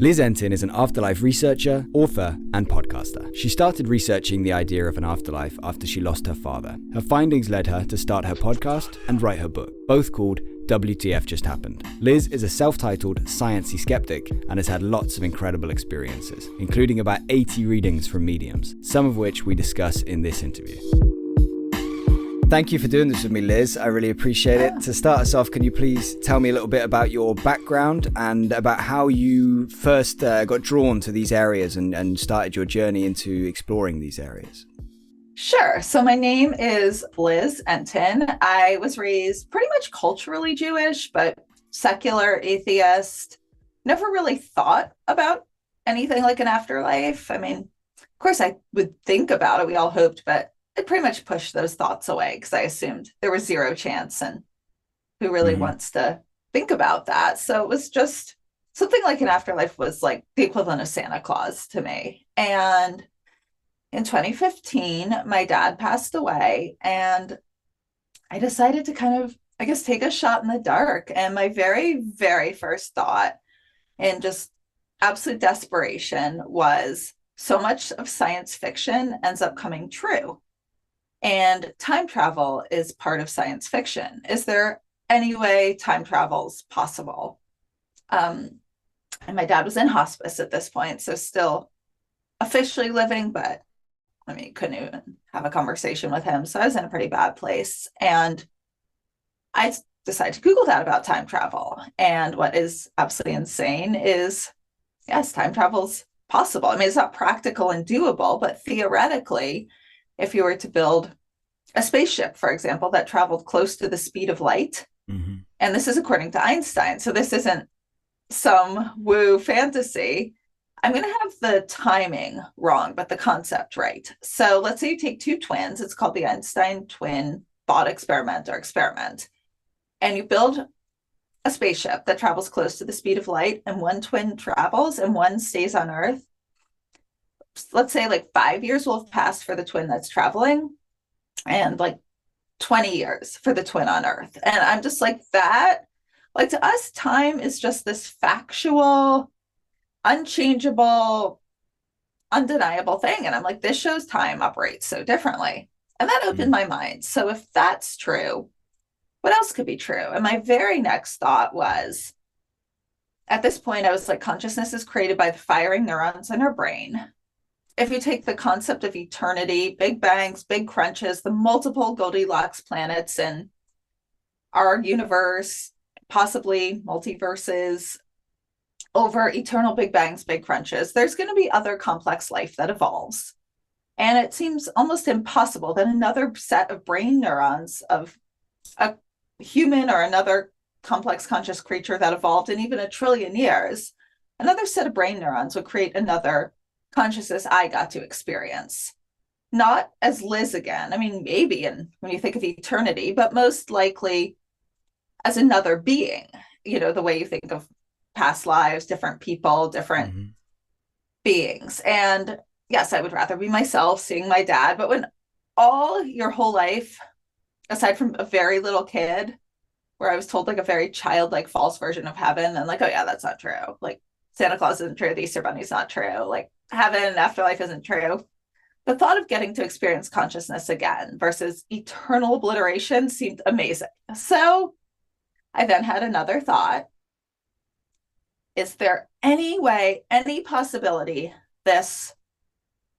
Liz Entin is an afterlife researcher, author, and podcaster. She started researching the idea of an afterlife after she lost her father. Her findings led her to start her podcast and write her book, both called WTF Just Happened. Liz is a self-titled sciencey-skeptic and has had lots of incredible experiences, including about 80 readings from mediums, some of which we discuss in this interview. Thank you for doing this with me, Liz. I really appreciate it. To start us off, can you please tell me a little bit about your background and about how you first got drawn to these areas and started your journey into exploring these areas? Sure. So my name is Liz Entin. I was raised pretty much culturally Jewish, but secular, atheist. Never really thought about anything like an afterlife. I mean, of course, I would think about it. We all hoped, but I pretty much pushed those thoughts away because I assumed there was zero chance, and who really wants to think about that? So it was just something like an afterlife was like the equivalent of Santa Claus to me. And in 2015, my dad passed away, and I decided to kind of, I guess, take a shot in the dark. And my very, very first thought, in just absolute desperation, was so much of science fiction ends up coming true. And time travel is part of science fiction. Is there any way time travel's possible? And my dad was in hospice at this point, so still officially living, but I mean, couldn't even have a conversation with him. So I was in a pretty bad place. And I decided to Google that about time travel. And what is absolutely insane is, yes, time travel's possible. I mean, it's not practical and doable, but theoretically, if you were to build a spaceship, for example, that traveled close to the speed of light, and this is according to Einstein, so this isn't some woo fantasy. I'm going to have the timing wrong, but the concept right. So let's say you take two twins. It's called the Einstein twin thought experiment or experiment. And you build a spaceship that travels close to the speed of light, and one twin travels and one stays on Earth. Let's say like 5 years will have passed for the twin that's traveling, and like 20 years for the twin on Earth. And I'm just like, that, like, to us, time is just this factual, unchangeable, undeniable thing. And I'm like, this shows time operates so differently. And that opened my mind. So if that's true, what else could be true? And my very next thought was, at this point, I was like, consciousness is created by the firing neurons in our brain. If you take the concept of eternity, big bangs, big crunches, the multiple Goldilocks planets in our universe, possibly multiverses, over eternal big bangs, big crunches, there's going to be other complex life that evolves. And it seems almost impossible that another set of brain neurons of a human or another complex conscious creature that evolved in even 1 trillion years, another set of brain neurons would create another consciousness I got to experience. Not as Liz again. I mean, maybe, and when you think of eternity, but most likely as another being, you know, the way you think of past lives, different people, different beings. And yes, I would rather be myself seeing my dad, but when all your whole life, aside from a very little kid, where I was told like a very childlike false version of heaven, and like, oh yeah, that's not true. Like Santa Claus isn't true, the Easter Bunny's not true, like heaven, afterlife isn't true. The thought of getting to experience consciousness again versus eternal obliteration seemed amazing. So I then had another thought. Is there any way, any possibility this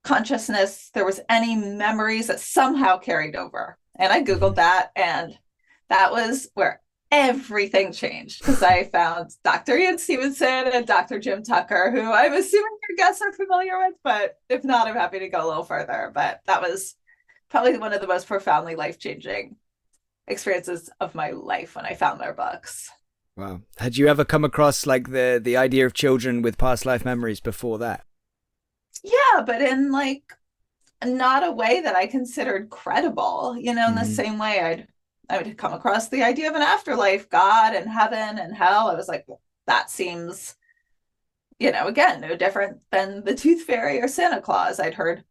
consciousness, there was any memories that somehow carried over? And I Googled that, and that was where everything changed, because I found Dr. Ian Stevenson and Dr. Jim Tucker, who I'm assuming your guests are familiar with, but if not, I'm happy to go a little further. But that was probably one of the most profoundly life-changing experiences of my life when I found their books. Wow. Had you ever come across like the idea of children with past life memories before that? Yeah, but in like not a way that I considered credible, you know, in the same way I would come across the idea of an afterlife, God and heaven and hell. I was like, well, that seems, you know, again, no different than the Tooth Fairy or Santa Claus. I'd heard,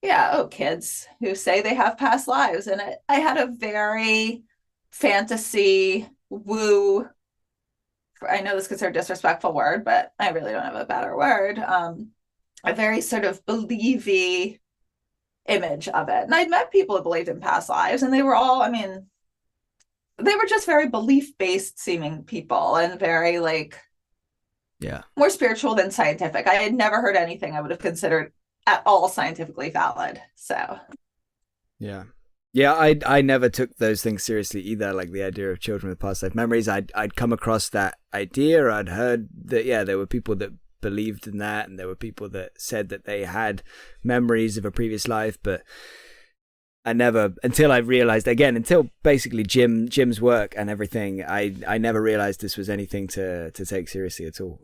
yeah, oh, kids who say they have past lives. And I had a very fantasy, woo, I know this is a disrespectful word, but I really don't have a better word, a very sort of believy image of it. And I'd met people who believed in past lives, and they were all, I mean, they were just very belief-based seeming people and very like, Yeah. more spiritual than scientific. I had never heard anything I would have considered at all scientifically valid. So Yeah. Yeah, I never took those things seriously either, like the idea of children with past life memories. I'd come across that idea. I'd heard that, yeah, there were people that believed in that, and there were people that said that they had memories of a previous life, but I never, until I realized, again, until basically Jim's work and everything, I never realized this was anything to take seriously at all.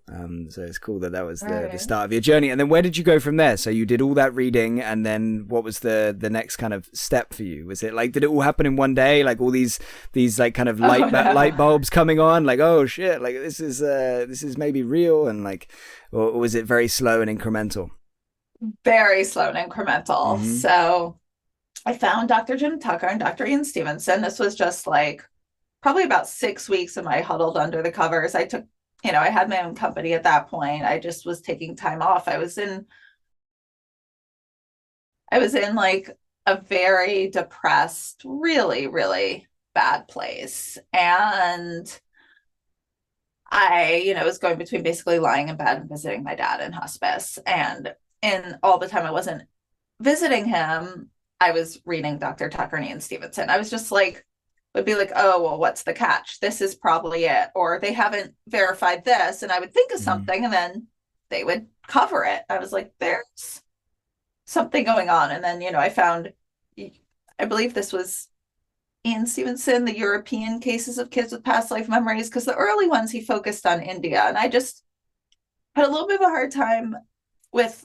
So it's cool that was the start of your journey. And then where did you go from there? So you did all that reading, and then what was the next kind of step for you? Was it like, did it all happen in one day? Like all these like kind of light bulbs coming on, like, oh shit, like this is maybe real, and like, or was it very slow and incremental? Very slow and incremental. Mm-hmm. So I found Dr. Jim Tucker and Dr. Ian Stevenson. This was just like probably about 6 weeks of my huddled under the covers. I took, I had my own company at that point. I just was taking time off. I was in like a very depressed, really, really bad place. And I, was going between basically lying in bed and visiting my dad in hospice. And in all the time I wasn't visiting him, I was reading Dr. Tucker and Ian Stevenson. I was just like, would be like, oh, well, what's the catch? This is probably it. Or they haven't verified this. And I would think of something, and then they would cover it. I was like, there's something going on. And then, I found, I believe this was Ian Stevenson, the European cases of kids with past life memories, because the early ones he focused on India. And I just had a little bit of a hard time with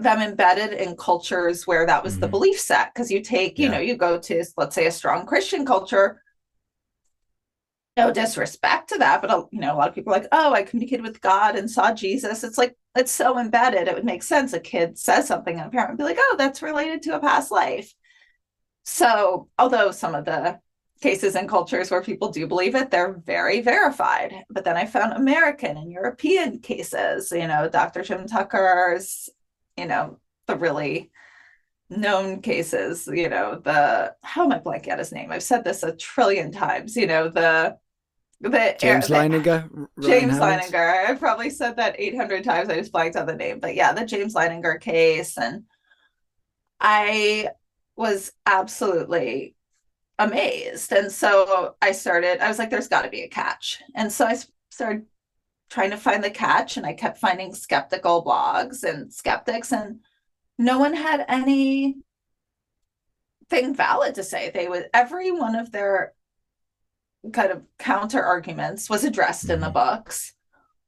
them embedded in cultures where that was the belief set. Because you take, you go to, let's say, a strong Christian culture, no disrespect to that, but a lot of people are like, oh, I communicated with God and saw Jesus. It's like, it's so embedded. It would make sense. A kid says something and a parent would be like, oh, that's related to a past life. So although some of the cases and cultures where people do believe it, they're very verified. But then I found American and European cases, Dr. Jim Tucker's, the really known cases, how am I blanking out his name? I've said this a trillion times, the James Leininger. James Leininger. I've probably said that 800 times. I just blanked on the name, but yeah, the James Leininger case. And I was absolutely amazed. And so I was like, there's got to be a catch. And so I started trying to find the catch, and I kept finding skeptical blogs and skeptics, and no one had anything valid to say. Every one of their kind of counter arguments was addressed in the books,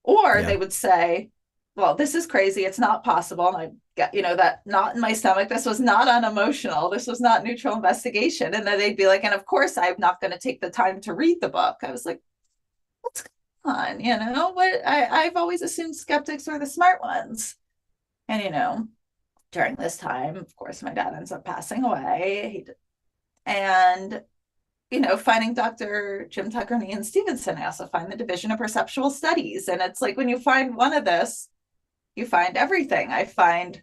or they would say, well, this is crazy, it's not possible. And I get, that knot in my stomach, this was not unemotional, this was not neutral investigation. And then they'd be like, and of course I'm not going to take the time to read the book. I was like, what's on, what I've always assumed skeptics were the smart ones. And during this time, of course, my dad ends up passing away. And finding Dr. Jim Tucker and Ian Stevenson, I also find the Division of Perceptual Studies. And it's like, when you find one of this, you find everything. I find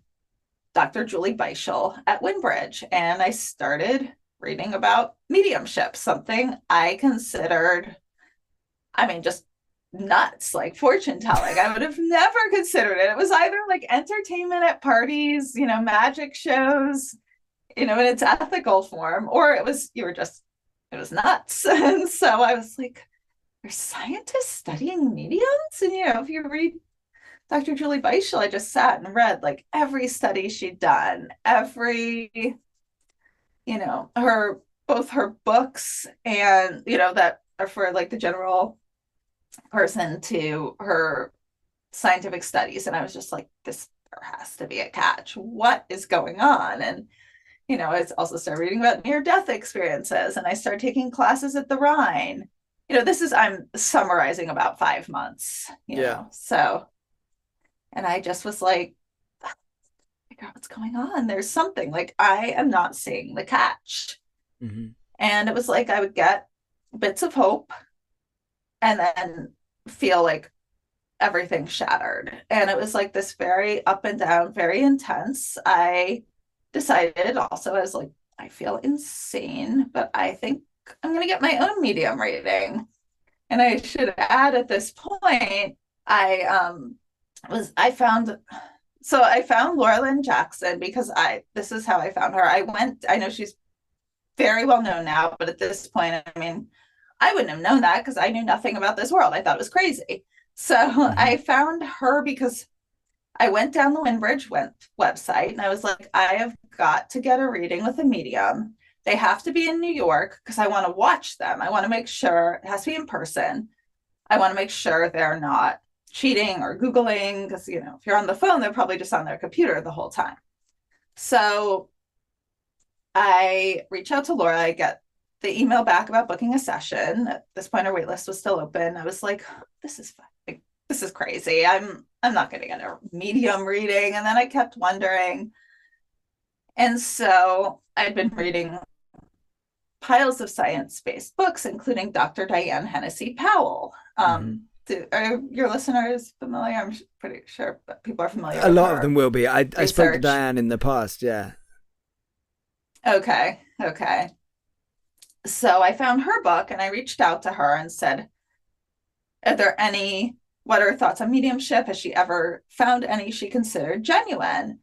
Dr. Julie Beischel at Winbridge, and I started reading about mediumship, something I considered, just nuts, like fortune telling. I would have never considered it. It was either like entertainment at parties, magic shows, in its ethical form, or it was nuts. And so I was like, there's scientists studying mediums? And if you read Dr. Julie Beischel, I just sat and read like every study she'd done, both her books and, that are for like the general person, to her scientific studies. And I was just like, there has to be a catch. What is going on? And, I also started reading about near-death experiences, and I started taking classes at the Rhine. I'm summarizing about 5 months, so, and I just was like, figure out what's going on. There's something, like, I am not seeing the catch. And it was like, I would get bits of hope, and then feel like everything shattered. And it was like this very up and down, very intense. I decided also, I was like, I feel insane, but I think I'm going to get my own medium reading. And I should add at this point, I found Laura Lynn Jackson because this is how I found her. I know she's very well known now, but at this point, I mean, I wouldn't have known that because I knew nothing about this world. I thought it was crazy. So I found her because I went down the Windbridge website and I was like, I have got to get a reading with a medium. They have to be in New York because I want to watch them. I want to make sure it has to be in person. I want to make sure they're not cheating or Googling because, you know, if you're on the phone, they're probably just on their computer the whole time. So I reach out to Laura. I get the email back about booking a session. At this point, our wait list was still open. I was like, this is crazy. I'm not going to get a medium reading. And then I kept wondering. And so I'd been reading piles of science-based books, including Dr. Diane Hennessy Powell. Are your listeners familiar? I'm pretty sure people are familiar. A lot of them will be. I spoke to Diane in the past, yeah. Okay. So I found her book and I reached out to her and said, what are her thoughts on mediumship? Has she ever found any she considered genuine?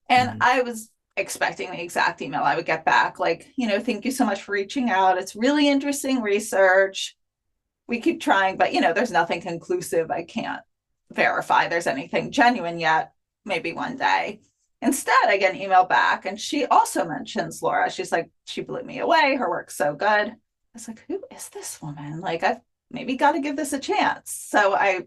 And I was expecting the exact email I would get back. Like, you know, thank you so much for reaching out. It's really interesting research. We keep trying, but, you know, there's nothing conclusive. I can't verify there's anything genuine yet. Maybe one day. Instead, I get an email back and she also mentions Laura. She's like, she blew me away. Her work's so good. I was like, who is this woman? Like, I've maybe got to give this a chance. So I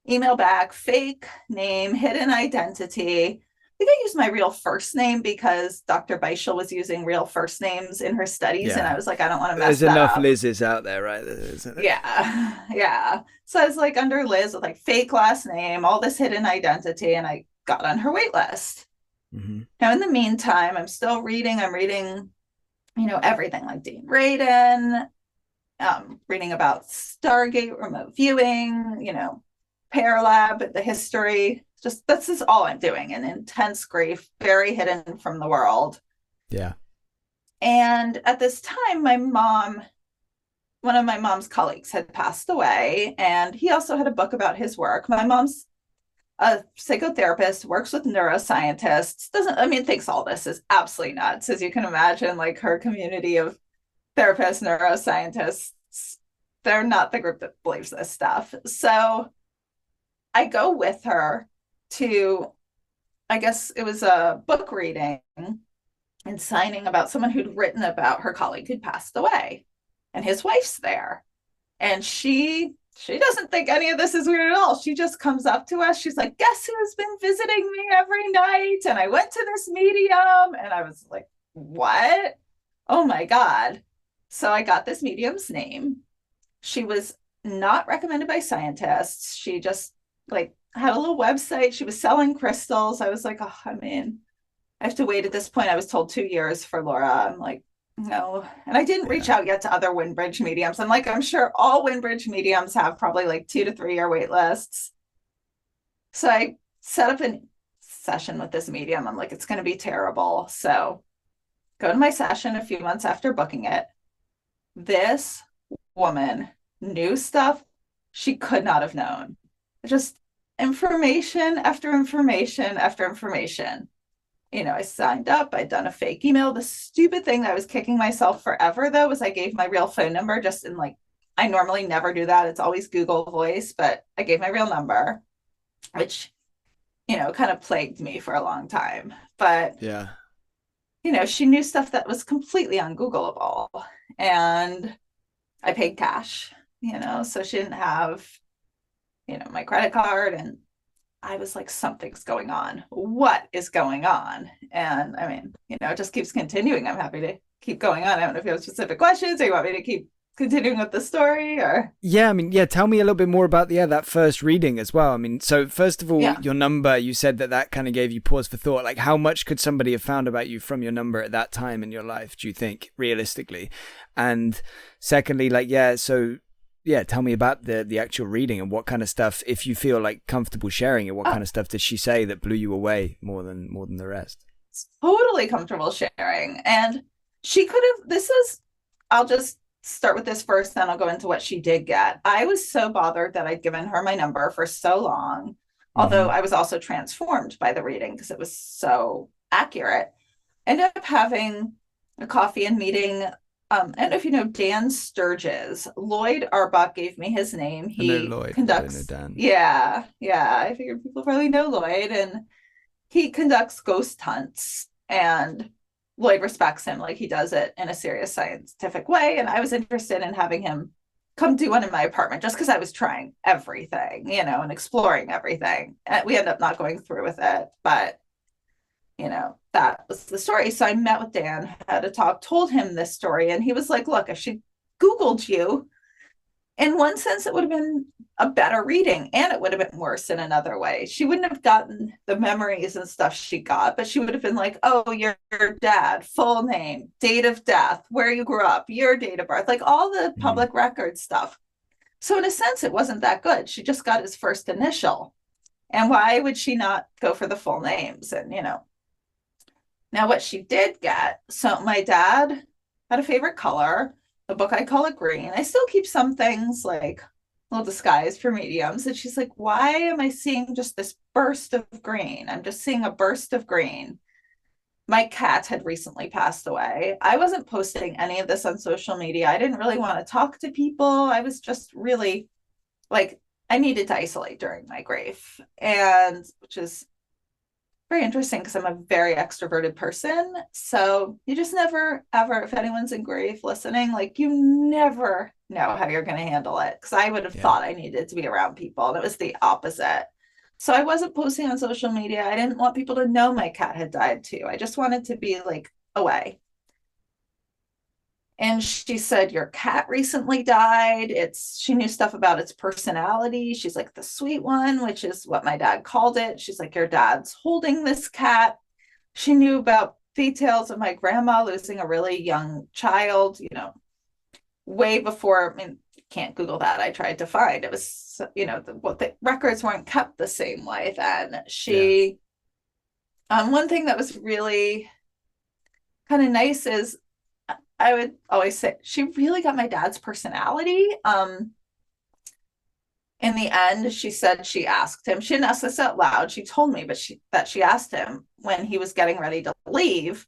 email back, fake name, hidden identity. I think I used my real first name because Dr. Beischel was using real first names in her studies. Yeah. And I was like, I don't want to mess that up. There's enough Liz's out there, right? Isn't it? Yeah. So I was like under Liz with like fake last name, all this hidden identity, and I got on her wait list. Now, in the meantime, I'm still reading. I'm reading, you know, everything like Dean Radin, reading about Stargate remote viewing, you know, Paralab, the history. This is all I'm doing. An intense grief, very hidden from the world. Yeah. And at this time, one of my mom's colleagues had passed away, and he also had a book about his work. My mom's a psychotherapist, works with neuroscientists, thinks all this is absolutely nuts. As you can imagine, like her community of therapists, neuroscientists, they're not the group that believes this stuff. So I go with her to, I guess it was a book reading and signing about someone who'd written about her colleague who'd passed away, and his wife's there. And she doesn't think any of this is weird at all. She just comes up to us. She's like, guess who's been visiting me every night? And I went to this medium. And I was like, what? Oh my God. So I got this medium's name. She was not recommended by scientists. She just like had a little website. She was selling crystals. I was like, oh, I have to wait at this point. I was told 2 years for Laura. I'm like, no. And I didn't reach out yet to other Windbridge mediums. I'm sure all Windbridge mediums have probably like 2 to 3 year wait lists. So I set up a session with this medium. I'm like, it's going to be terrible. So go to my session a few months after booking it. This woman knew stuff she could not have known. Just information after information after information. You know, I signed up, I'd done a fake email. The stupid thing that I was kicking myself forever, though, was I gave my real phone number just in like, I normally never do that. It's always Google Voice, but I gave my real number, which, you know, kind of plagued me for a long time. But, yeah, you know, she knew stuff that was completely ungoogleable. And I paid cash, you know, so she didn't have, you know, my credit card. And I was like, something's going on. What is going on? And I mean, you know, it just keeps continuing. I'm happy to keep going on. I don't know if you have specific questions or you want me to keep continuing with the story or. Yeah, I mean, yeah, tell me a little bit more about that first reading as well. I mean, so first of all, your number, you said that kind of gave you pause for thought. Like, how much could somebody have found about you from your number at that time in your life, do you think, realistically? And secondly, like, yeah, so yeah, tell me about the actual reading and what kind of stuff, if you feel like comfortable sharing it, what kind of stuff did she say that blew you away more than the rest? Totally comfortable sharing. And she could have, I'll just start with this first, then I'll go into what she did get. I was so bothered that I'd given her my number for so long, although I was also transformed by the reading because it was so accurate. Ended up having a coffee and meeting. I don't know if you know Dan Sturges. Lloyd Arbuck gave me his name. I know Lloyd, conducts. I don't know Dan. Yeah. I figured people probably know Lloyd, and he conducts ghost hunts, and Lloyd respects him, like he does it in a serious scientific way. And I was interested in having him come do one in my apartment just because I was trying everything, and exploring everything. And we ended up not going through with it, but that was the story. So I met with Dan, had a talk, told him this story, and he was like, look, if she Googled you, in one sense, it would have been a better reading, and it would have been worse in another way. She wouldn't have gotten the memories and stuff she got, but she would have been like, oh, your dad, full name, date of death, where you grew up, your date of birth, like all the public record stuff. So in a sense, it wasn't that good. She just got his first initial. And why would she not go for the full names? And, now what she did get, so my dad had a favorite color. The book, I call it green. I still keep some things like a little disguised for mediums. And she's like, why am I seeing just this burst of green? I'm just seeing a burst of green. My cat had recently passed away. I wasn't posting any of this on social media. I didn't really want to talk to people. I was just really like, I needed to isolate during my grief, and which is very interesting because I'm a very extroverted person. So you just never, ever, if anyone's in grief listening, like you never know how you're going to handle it. Because I would have thought I needed to be around people, and it was the opposite. So I wasn't posting on social media. I didn't want people to know my cat had died too. I just wanted to be like away. And she said, your cat recently died. She knew stuff about its personality. She's like the sweet one, which is what my dad called it. She's like, your dad's holding this cat. She knew about details of my grandma losing a really young child, way before. I mean, you can't Google that. I tried to find. It was, the records weren't kept the same way then. One thing that was really kind of nice is, I would always say she really got my dad's personality. In the end, she said she asked him. She didn't ask this out loud. She told me, but she asked him when he was getting ready to leave,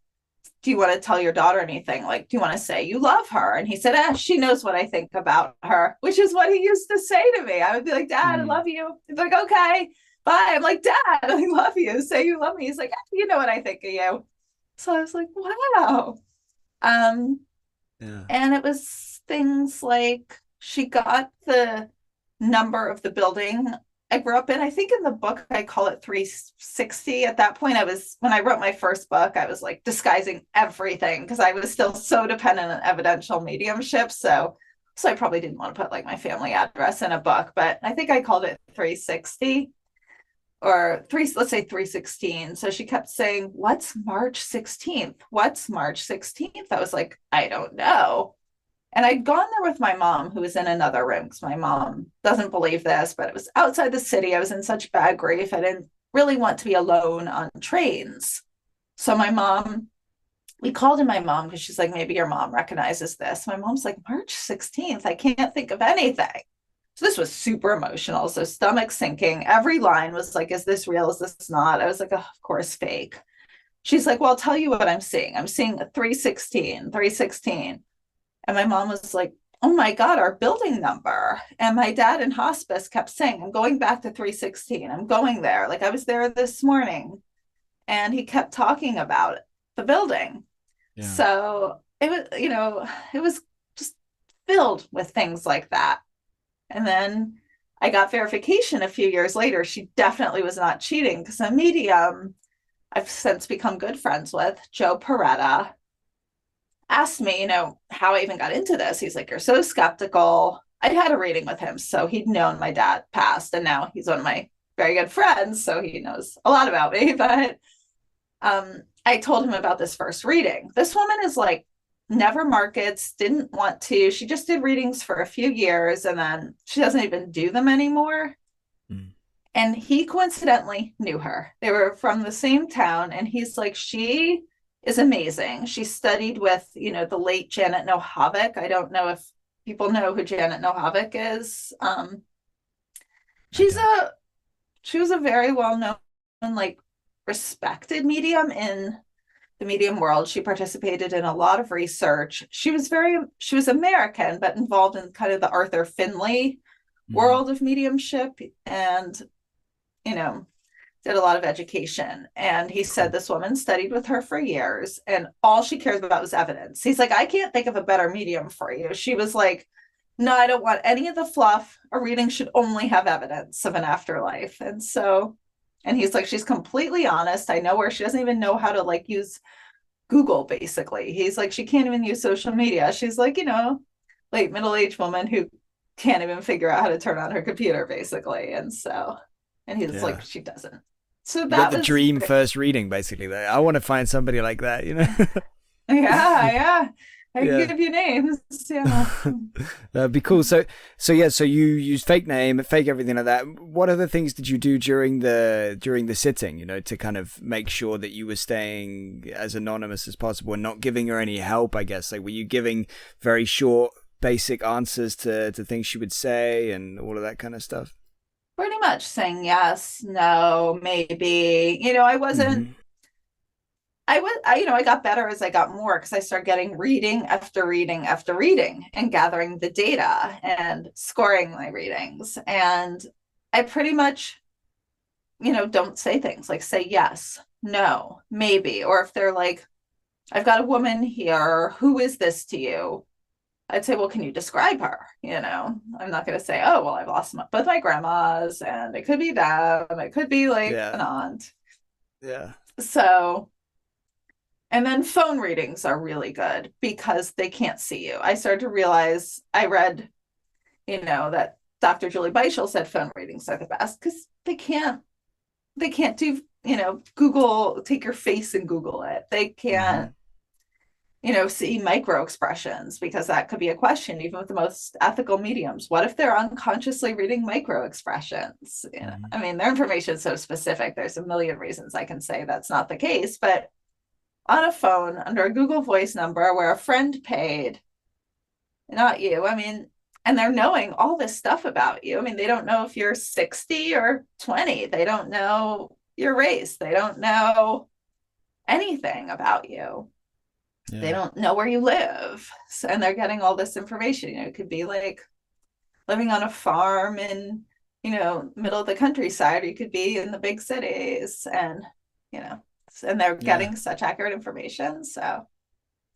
do you want to tell your daughter anything? Like, do you want to say you love her? And he said, she knows what I think about her, which is what he used to say to me. I would be like, Dad, I love you. He's like, okay, bye. I'm like, Dad, I love you. Say you love me. He's like, you know what I think of you. So I was like, wow. And it was things like she got the number of the building I grew up in. I think in the book, I call it 360. At that point, when I wrote my first book, I was like disguising everything because I was still so dependent on evidential mediumship. So I probably didn't want to put like my family address in a book, but I think I called it 360. Or let's say 316. So she kept saying, what's March 16th? What's March 16th? I was like, I don't know. And I'd gone there with my mom, who was in another room, because my mom doesn't believe this, but it was outside the city. I was in such bad grief. I didn't really want to be alone on trains. So we called in my mom because she's like, maybe your mom recognizes this. My mom's like, March 16th. I can't think of anything. So this was super emotional. So stomach sinking. Every line was like, is this real? Is this not? I was like, oh, of course, fake. She's like, well, I'll tell you what I'm seeing. I'm seeing a 316. And my mom was like, oh my God, our building number. And my dad in hospice kept saying, I'm going back to 316. I'm going there. Like I was there this morning. And he kept talking about the building. Yeah. So it was just filled with things like that. And then I got verification a few years later. She definitely was not cheating because a medium I've since become good friends with, Joe Peretta, asked me, how I even got into this. He's like, you're so skeptical. I'd had a reading with him. So he'd known my dad passed, and now he's one of my very good friends. So he knows a lot about me. But I told him about this first reading. This woman is like never markets, didn't want to. She just did readings for a few years and then she doesn't even do them anymore. Mm. And he coincidentally knew her. They were from the same town. And he's like, she is amazing. She studied with, the late Janet Nohavec. I don't know if people know who Janet Nohavec is. She was a very well-known, like, respected medium in the medium world. She participated in a lot of research. She was American, but involved in kind of the Arthur Finley world of mediumship, and, did a lot of education. And he said this woman studied with her for years and all she cares about was evidence. He's like, I can't think of a better medium for you. She was like, no, I don't want any of the fluff. A reading should only have evidence of an afterlife. And he's like, she's completely honest. I know her. She doesn't even know how to like use Google, basically. He's like, she can't even use social media. She's like, late middle-aged woman who can't even figure out how to turn on her computer, basically. And he's like, she doesn't. So that was the dream first reading, basically. I want to find somebody like that, Yeah. I can give you names. Yeah. That'd be cool. So you use fake name, fake everything like that. What other things did you do during the sitting, to kind of make sure that you were staying as anonymous as possible and not giving her any help, I guess? Like, were you giving very short, basic answers to things she would say and all of that kind of stuff? Pretty much saying yes, no, maybe. I wasn't... I got better as I got more because I started getting reading after reading after reading and gathering the data and scoring my readings. And I pretty much, don't say things like say yes, no, maybe. Or if they're like, I've got a woman here, who is this to you? I'd say, well, can you describe her? I'm not going to say, oh, well, I've lost both my grandmas and it could be them. It could be like an aunt. Yeah. So... And then phone readings are really good because they can't see you. I started to realize, I read, that Dr. Julie Beischel said phone readings are the best because they can't do, Google, take your face and Google it. They can't, see micro expressions because that could be a question, even with the most ethical mediums. What if they're unconsciously reading micro expressions? I mean, their information is so specific. There's a million reasons I can say that's not the case, but on a phone under a Google Voice number where a friend paid, not you. I mean, and they're knowing all this stuff about you. I mean, they don't know if you're 60 or 20. They don't know your race. They don't know anything about you. Yeah. They don't know where you live. And they're getting all this information. It could be like living on a farm in, middle of the countryside, or you could be in the big cities and, and they're getting such accurate information. So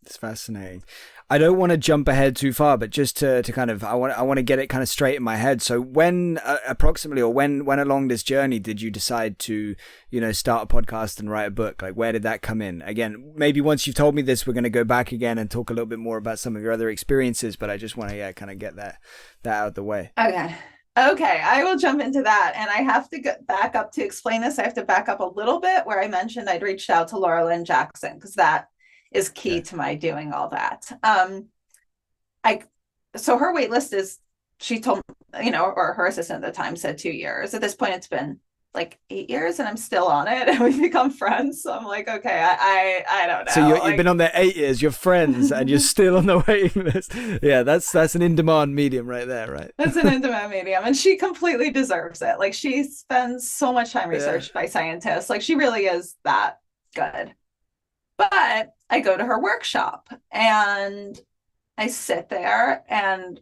it's fascinating. I don't want to jump ahead too far, but just to kind of, I want to get it kind of straight in my head. So when approximately, or when along this journey did you decide to, start a podcast and write a book? Like, where did that come in? Again, maybe once you've told me this, we're going to go back again and talk a little bit more about some of your other experiences, but I just want to, kind of get that out of the way. Okay, I will jump into that. And I have to get back up to explain this. I have to back up a little bit where I mentioned I'd reached out to Laura Lynn Jackson because that is key to my doing all that. So her wait list is, she told, or her assistant at the time said 2 years. At this point, it's been like 8 years and I'm still on it and we've become friends. So I'm like, okay, I don't know. So you've been on there 8 years, you're friends and you're still on the waiting list. Yeah, that's an in-demand medium right there, right? That's an in-demand medium. And she completely deserves it. Like, she spends so much time researched by scientists. Like, she really is that good. But I go to her workshop and I sit there and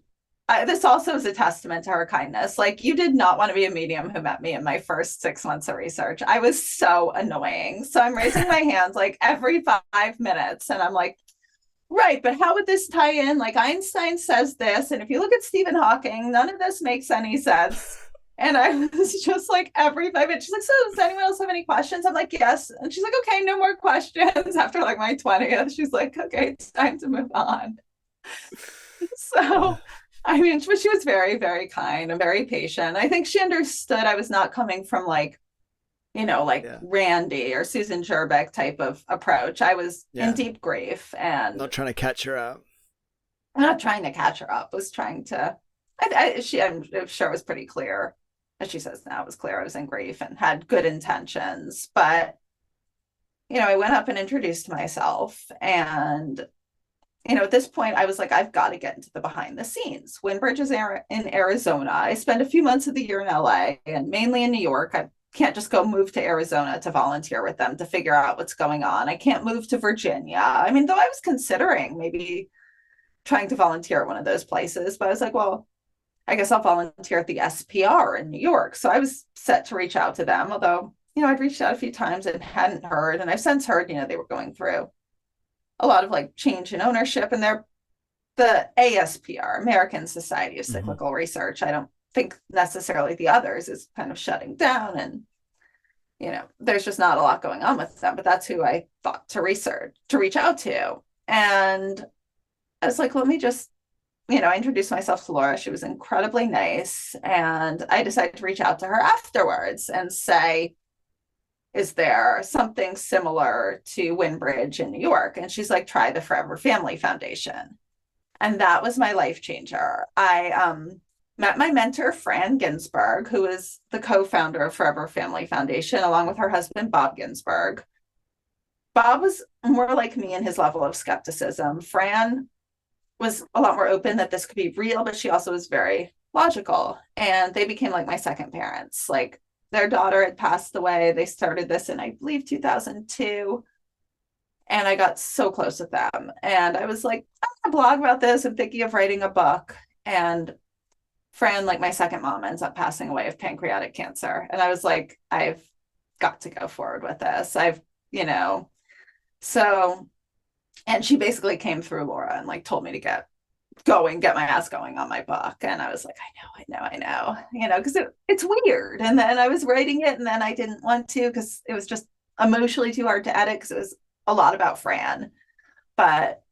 this also is a testament to her kindness. Like, you did not want to be a medium who met me in my first 6 months of research. I was so annoying. So I'm raising my hands like every 5 minutes. And I'm like, right, but how would this tie in? Like, Einstein says this. And if you look at Stephen Hawking, none of this makes any sense. And I was just like, every 5 minutes, she's like, so does anyone else have any questions? I'm like, yes. And she's like, okay, no more questions. After like my 20th, she's like, okay, it's time to move on. So... I mean, but she was very, very kind and very patient. I think she understood I was not coming from like like Yeah. Randy or Susan Gerbeck type of approach. I was in Yeah. deep grief and Not trying to catch her out. not trying to catch her up, was trying to, I'm sure it was pretty clear, as she says now, it was clear I was in grief and had good intentions. But, I went up and introduced myself. And, at this point, I was like, I've got to get into the behind the scenes. Windbridge is in Arizona. I spend a few months of the year in LA and mainly in New York. I can't just go move to Arizona to volunteer with them to figure out what's going on. I can't move to Virginia. I mean, though I was considering maybe trying to volunteer at one of those places, but I was like, well, I guess I'll volunteer at the SPR in New York. So I was set to reach out to them, although, I'd reached out a few times and hadn't heard. And I've since heard, they were going through a lot of like change in ownership, and they're the ASPR, American Society of Cyclical Research. I don't think necessarily the others is kind of shutting down, and there's just not a lot going on with them, but that's who I thought to reach out to. And I was like, let me just, I introduced myself to Laura. She was incredibly nice. And I decided to reach out to her afterwards and say, is there something similar to Windbridge in New York? And she's like, try the Forever Family Foundation. And that was my life changer. I met my mentor, Fran Ginsberg, who is the co-founder of Forever Family Foundation, along with her husband, Bob Ginsberg. Bob was more like me in his level of skepticism. Fran was a lot more open that this could be real, but she also was very logical. And they became like my second parents. Like, their daughter had passed away. They started this in, I believe, 2002. And I got so close with them. And I was like, I'm going to blog about this. I'm thinking of writing a book. And Fran, like my second mom, ends up passing away of pancreatic cancer. And I was like, I've got to go forward with this. So, and she basically came through Laura and like told me to get my ass going on my book. And I was like, I know, because it's weird. And then I was writing it, and then I didn't want to because it was just emotionally too hard to edit because it was a lot about Fran. But,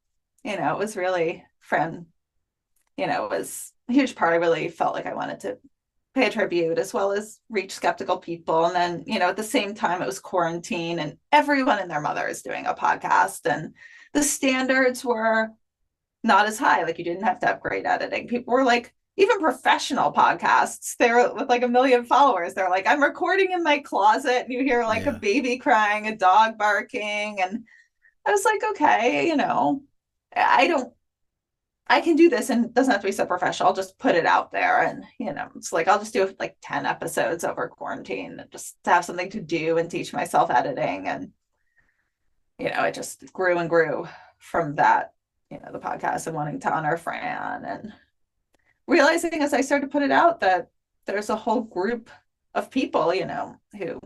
it was really Fran, was a huge part. I really felt like I wanted to pay a tribute as well as reach skeptical people. And then, at the same time, it was quarantine and everyone and their mother is doing a podcast, and the standards were not as high. Like, you didn't have to have great editing. People were like, even professional podcasts, they're with like 1 million followers. They're like, I'm recording in my closet, and you hear like a baby crying, a dog barking. And I was like, okay, I can do this, and it doesn't have to be so professional. I'll just put it out there. And, it's like, I'll just do like 10 episodes over quarantine and just to have something to do and teach myself editing. And, it just grew and grew from that, the podcast, and wanting to honor Fran, and realizing as I started to put it out that there's a whole group of people, who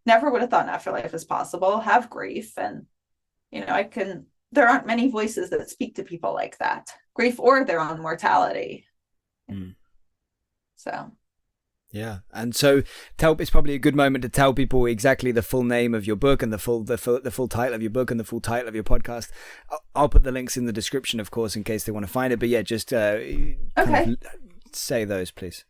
never would have thought an afterlife is possible, have grief. And, there aren't many voices that speak to people like that, grief or their own mortality. So. Yeah. And so it's probably a good moment to tell people exactly the full name of your book and the full title of your book and the full title of your podcast. I'll put the links in the description, of course, in case they want to find it. But yeah, just say those, please.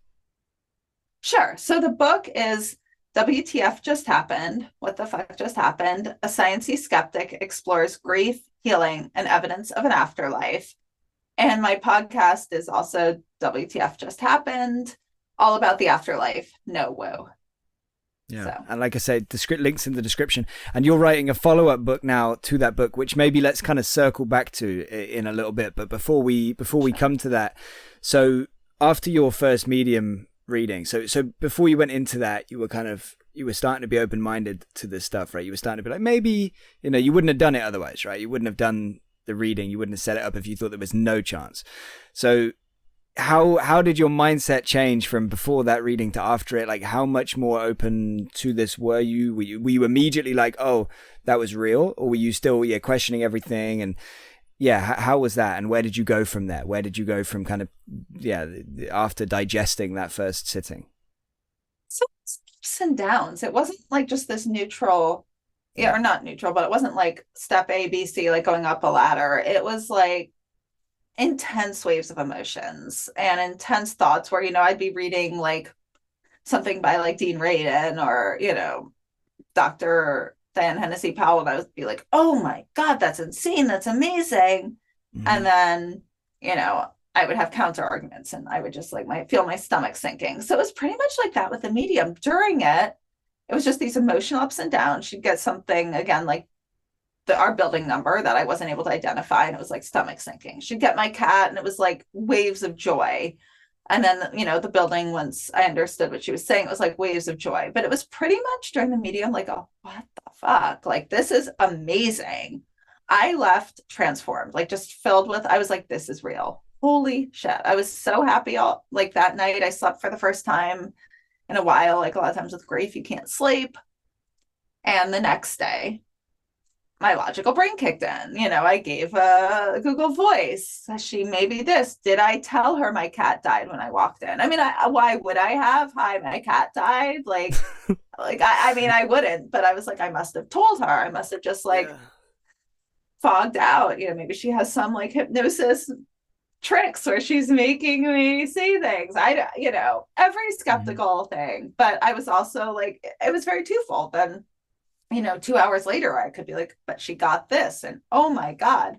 Sure. So the book is WTF Just Happened? What the fuck just happened? A sciencey-skeptic explores grief, healing, and evidence of an afterlife. And my podcast is also WTF Just Happened, all about the afterlife. No woo. Yeah. So. And like I said, links in the description. And you're writing a follow-up book now to that book, which maybe let's kind of circle back to in a little bit. But before we come to that, so after your first medium reading, so before you went into that, you were starting to be open-minded to this stuff, right? You were starting to be like, maybe, you wouldn't have done it otherwise, right? You wouldn't have done the reading. You wouldn't have set it up if you thought there was no chance. So how did your mindset change from before that reading to after it? Like, how much more open to this were you? Were you immediately like, oh, that was real? Or were you still questioning everything? And how was that? And where did you go from there? Where did you go from kind of after digesting that first sitting? So ups and downs. It wasn't like just this neutral, or not neutral, but it wasn't like step A, B, C, like going up a ladder. It was like intense waves of emotions and intense thoughts where, I'd be reading like something by like Dean Radin or, Dr. Diane Hennessy Powell, and I would be like, oh my God, that's insane. That's amazing. And then, I would have counter arguments and I would just feel my stomach sinking. So it was pretty much like that with the medium. During it, it was just these emotional ups and downs. She'd get something, again, like our building number that I wasn't able to identify, and it was like stomach sinking. She'd get my cat and it was like waves of joy. And then, the building, once I understood what she was saying, it was like waves of joy. But it was pretty much during the medium, like, oh, what the fuck? Like, this is amazing. I left transformed, like just filled with, I was like, this is real. Holy shit. I was so happy. Like that night I slept for the first time in a while. Like a lot of times with grief, you can't sleep. And the next day, my logical brain kicked in. I gave a Google Voice. She maybe this. Did I tell her my cat died when I walked in? I mean, why would I have? Hi, my cat died. I wouldn't. But I was like, I must have told her. I must have just fogged out. Maybe she has some like hypnosis tricks where she's making me say things. Every skeptical thing. But I was also like, it was very twofold. Then 2 hours later, I could be like, but she got this. And oh my God.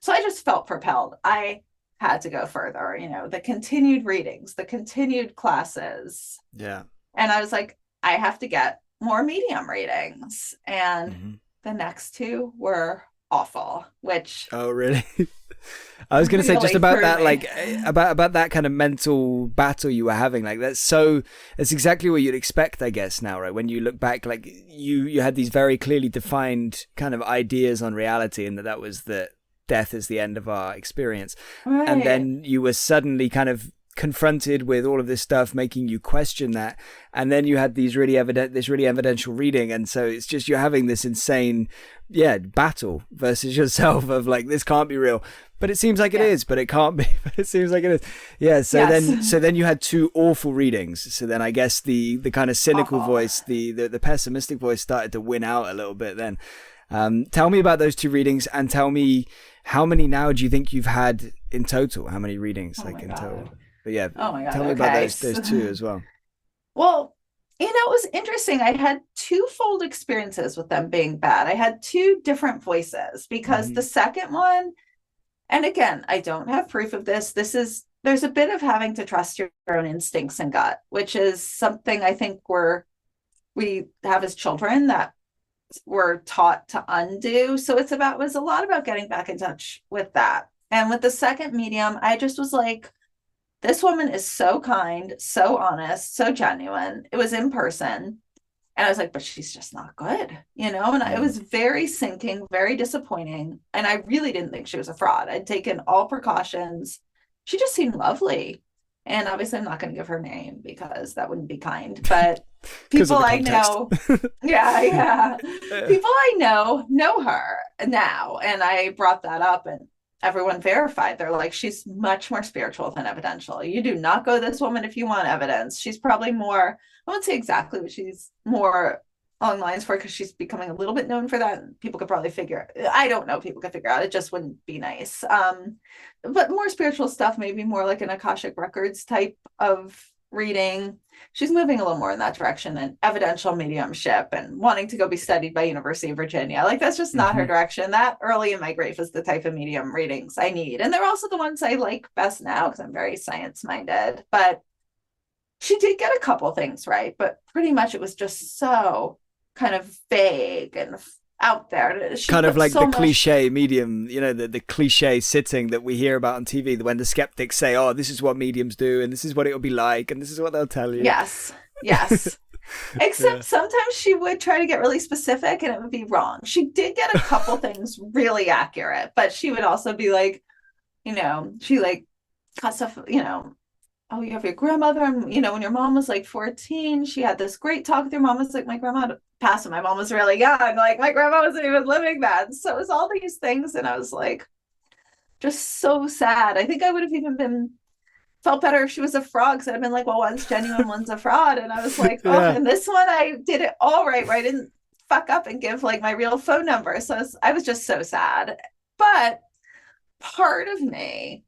So I just felt propelled. I had to go further, the continued readings, the continued classes. Yeah. And I was like, I have to get more medium readings. And the next two were awful, which. Oh, really? I was going to say just about that, like about that kind of mental battle you were having. Like that's exactly what you'd expect, I guess, now, right? When you look back, like you had these very clearly defined kind of ideas on reality, and that was that death is the end of our experience. Right. And then you were suddenly kind of confronted with all of this stuff making you question that, and then you had this really evidential reading, and so it's just you're having this insane battle versus yourself of like, this can't be real, but it seems like it is, but it can't be, but it seems like it is. Then you had two awful readings, so then I guess the kind of cynical voice, the pessimistic voice started to win out a little bit then. Tell me about those two readings, and tell me how many now do you think you've had in total? How many readings in total? But yeah, oh my God, tell me about those two as well. Well, it was interesting. I had twofold experiences with them being bad. I had two different voices because the second one, and again, I don't have proof of this. There's a bit of having to trust your own instincts and gut, which is something I think we have as children that we're taught to undo. So it was a lot about getting back in touch with that. And with the second medium, I just was like, this woman is so kind, so honest, so genuine. It was in person. And I was like, but she's just not good, And it was very sinking, very disappointing. And I really didn't think she was a fraud. I'd taken all precautions. She just seemed lovely. And obviously I'm not going to give her name because that wouldn't be kind. But people I know, people I know her now. And I brought that up, and everyone verified. They're like, she's much more spiritual than evidential. You do not go to this woman if you want evidence. She's probably more, I won't say exactly what she's more along lines for, because she's becoming a little bit known for that. And people could probably I don't know, people could figure out. It just wouldn't be nice. But more spiritual stuff, maybe more like an Akashic Records type of reading. She's moving a little more in that direction than evidential mediumship and wanting to go be studied by University of Virginia. Like, that's just not her direction. That early in my grief is the type of medium readings I need. And they're also the ones I like best now because I'm very science-minded. But she did get a couple things right, but pretty much it was just so kind of vague and out there. Kind of like the cliche medium, the cliche sitting that we hear about on TV, when the skeptics say, oh, this is what mediums do, and this is what it'll be like, and this is what they'll tell you. Yes. Except sometimes she would try to get really specific and it would be wrong. She did get a couple things really accurate, but she would also be like, she like got stuff, oh, you have your grandmother, and when your mom was like 14, she had this great talk with your mom. It's like, my grandma passed when my mom was really young. Like, my grandma wasn't even living then. So it was all these things, and I was like, just so sad. I think I would have even felt better if she was a fraud, because I'd have been like, well, one's genuine, one's a fraud. And I was like, and this one, I did it all right, where I didn't fuck up and give like my real phone number. So I was just so sad. But part of me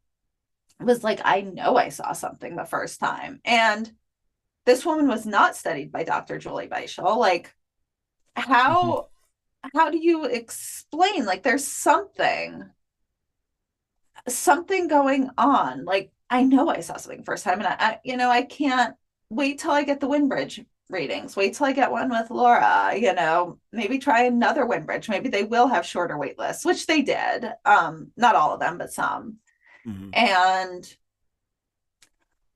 was like, I know I saw something the first time. And this woman was not studied by Dr. Julie Beischel. Like, how do you explain, like, there's something going on. Like, I know I saw something first time, and I can't wait till I get the Windbridge readings. Wait till I get one with Laura. Maybe try another Windbridge. Maybe they will have shorter wait lists, which they did. Not all of them, but some. Mm-hmm. And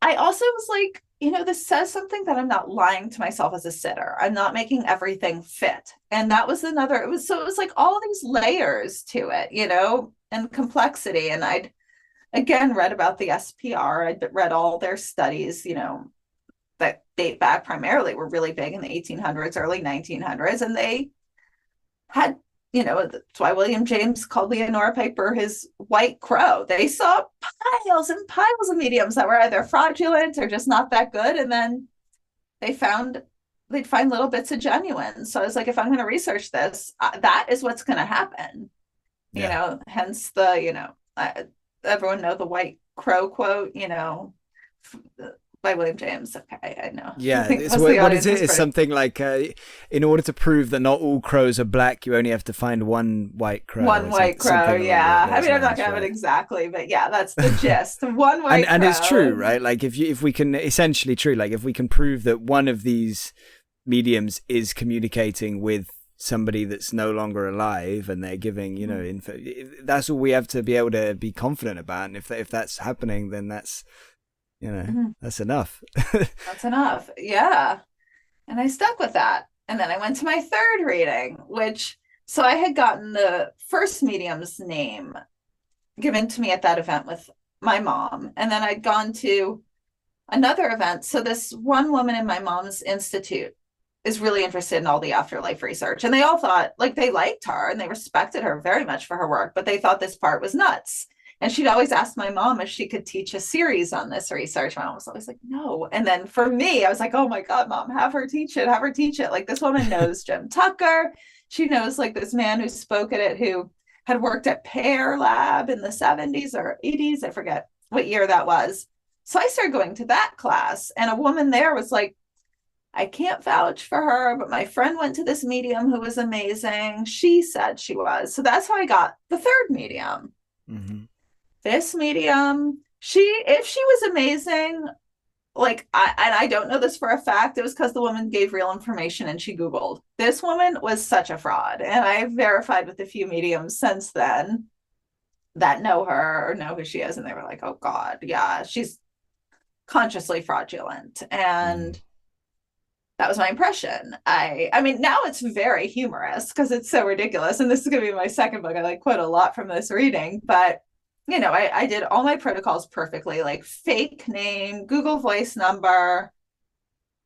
I also was like, this says something that I'm not lying to myself as a sitter. I'm not making everything fit. And that was it was like all these layers to it, and complexity. And I'd again read about the SPR. I'd read all their studies, that date back primarily, were really big in the 1800s, early 1900s. And they had, that's why William James called Leonora Piper his white crow. They saw piles and piles of mediums that were either fraudulent or just not that good. And then they'd find little bits of genuine. So I was like, if I'm going to research this, that is what's going to happen. Yeah. Hence the, everyone know the white crow quote, by William James. Okay, I know. Yeah, It's what is it? It's something like, in order to prove that not all crows are black, you only have to find one white crow. One white crow, yeah. I mean, I'm not going to have it exactly, but yeah, that's the gist. One white crow. And it's true, right? Like, if we can, essentially true, like, if we can prove that one of these mediums is communicating with somebody that's no longer alive, and they're giving, info, that's all we have to be able to be confident about. And if that's happening, then that's, that's enough. That's enough. Yeah. And I stuck with that. And then I went to my third reading, so I had gotten the first medium's name given to me at that event with my mom. And then I'd gone to another event. So this one woman in my mom's institute is really interested in all the afterlife research. And they all thought, like, they liked her and they respected her very much for her work, but they thought this part was nuts. And she'd always ask my mom if she could teach a series on this research. My mom was always like, no. And then for me, I was like, oh my God, Mom, have her teach it. Like, this woman knows Jim Tucker. She knows, like, this man who spoke at it, who had worked at Pear Lab in the 70s or 80s. I forget what year that was. So I started going to that class, and a woman there was like, I can't vouch for her, but my friend went to this medium who was amazing. She said she was. So that's how I got the third medium. Mm-hmm. This medium, if she was amazing, like, I don't know this for a fact, it was because the woman gave real information and she Googled. This woman was such a fraud. And I've verified with a few mediums since then that know her or know who she is. And they were like, oh God, yeah, she's consciously fraudulent. And that was my impression. I mean, now it's very humorous because it's so ridiculous. And this is going to be my second book. I quote a lot from this reading, but I did all my protocols perfectly, like fake name, Google Voice number,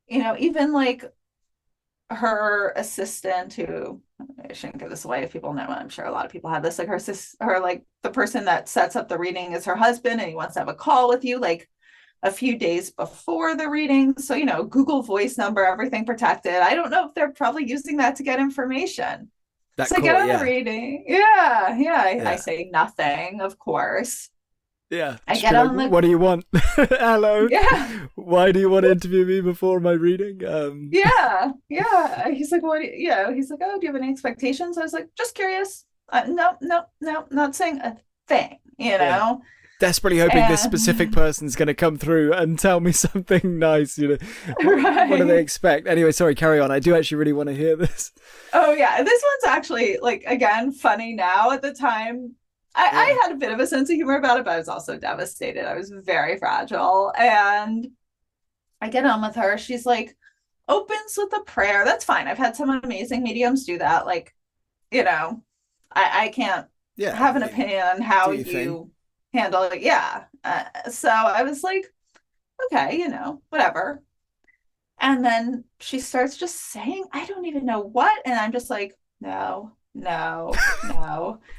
even like her assistant, who, I shouldn't give this away if people know, I'm sure a lot of people have this, like her like the person that sets up the reading is her husband, and he wants to have a call with you like a few days before the reading. So, Google Voice number, everything protected. I don't know if they're probably using that to get information. So I get on the reading. Yeah. I say nothing, of course. Yeah. I get on what do you want? Hello. Yeah. Why do you want to interview me before my reading? Yeah. He's like, what? He's like, oh, do you have any expectations? I was like, just curious. No, not saying a thing, Yeah. Desperately hoping this specific person's going to come through and tell me something nice, Right. What do they expect? Anyway, sorry, carry on. I do actually really want to hear this. Oh yeah, this one's actually, like, again, funny now. At the time, I had a bit of a sense of humor about it, but I was also devastated. I was very fragile. And I get on with her. She's like, opens with a prayer. That's fine. I've had some amazing mediums do that. Like, I can't have an opinion on how you handle it. Yeah. So I was like, okay, whatever. And then she starts just saying, I don't even know what. And I'm just like, no.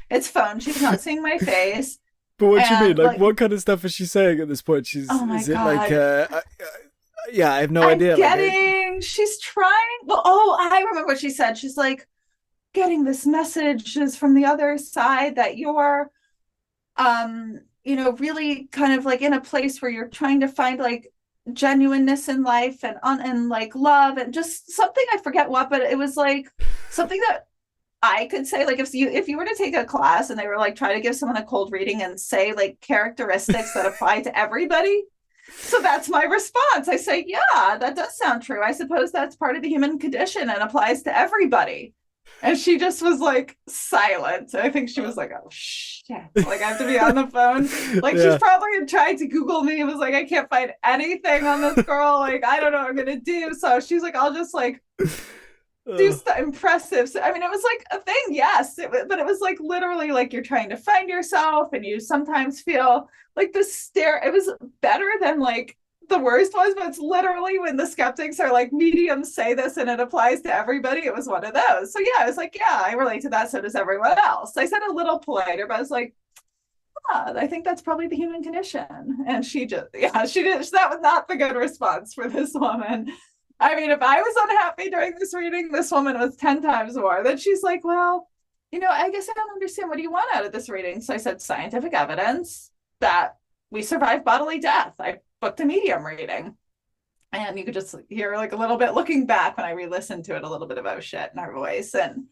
It's phone. She's not seeing my face. But what do you mean? Like, what kind of stuff is she saying at this point? Oh my is it God. like, yeah, I have no idea. She's trying. Well, I remember what she said. She's like, getting this message is from the other side that you're, really kind of like in a place where you're trying to find like genuineness in life and like love and just something, I forget what, but it was like, something that I could say, like, if you were to take a class and they were like try to give someone a cold reading and say like characteristics that apply to everybody. So that's my response. I say, yeah, that does sound true. I suppose that's part of the human condition and applies to everybody. And she just was like silent. I think she was like, oh shit. Like I have to be on the phone. Like she's probably tried to Google me and was like, I can't find anything on this girl. Like, I don't know what I'm gonna do. So she's like, I'll just like do stuff impressive. So, I mean, it was like a thing, yes, but it was like literally like you're trying to find yourself and you sometimes feel like the stare. It was better than like the worst ones, but it's literally when the skeptics are like, mediums say this and it applies to everybody. It was one of those. So yeah, I was like, yeah, I relate to that. So does everyone else. I said a little politer, but I was like, I think that's probably the human condition. And she just, yeah, she did. That was not the good response for this woman. I mean, if I was unhappy during this reading, this woman was 10 times more. Then she's like, well, I guess I don't understand. What do you want out of this reading? So I said, scientific evidence that we survive bodily death. I booked a medium reading. And you could just hear like a little bit looking back when I re-listened to it, a little bit of oh shit in her voice. And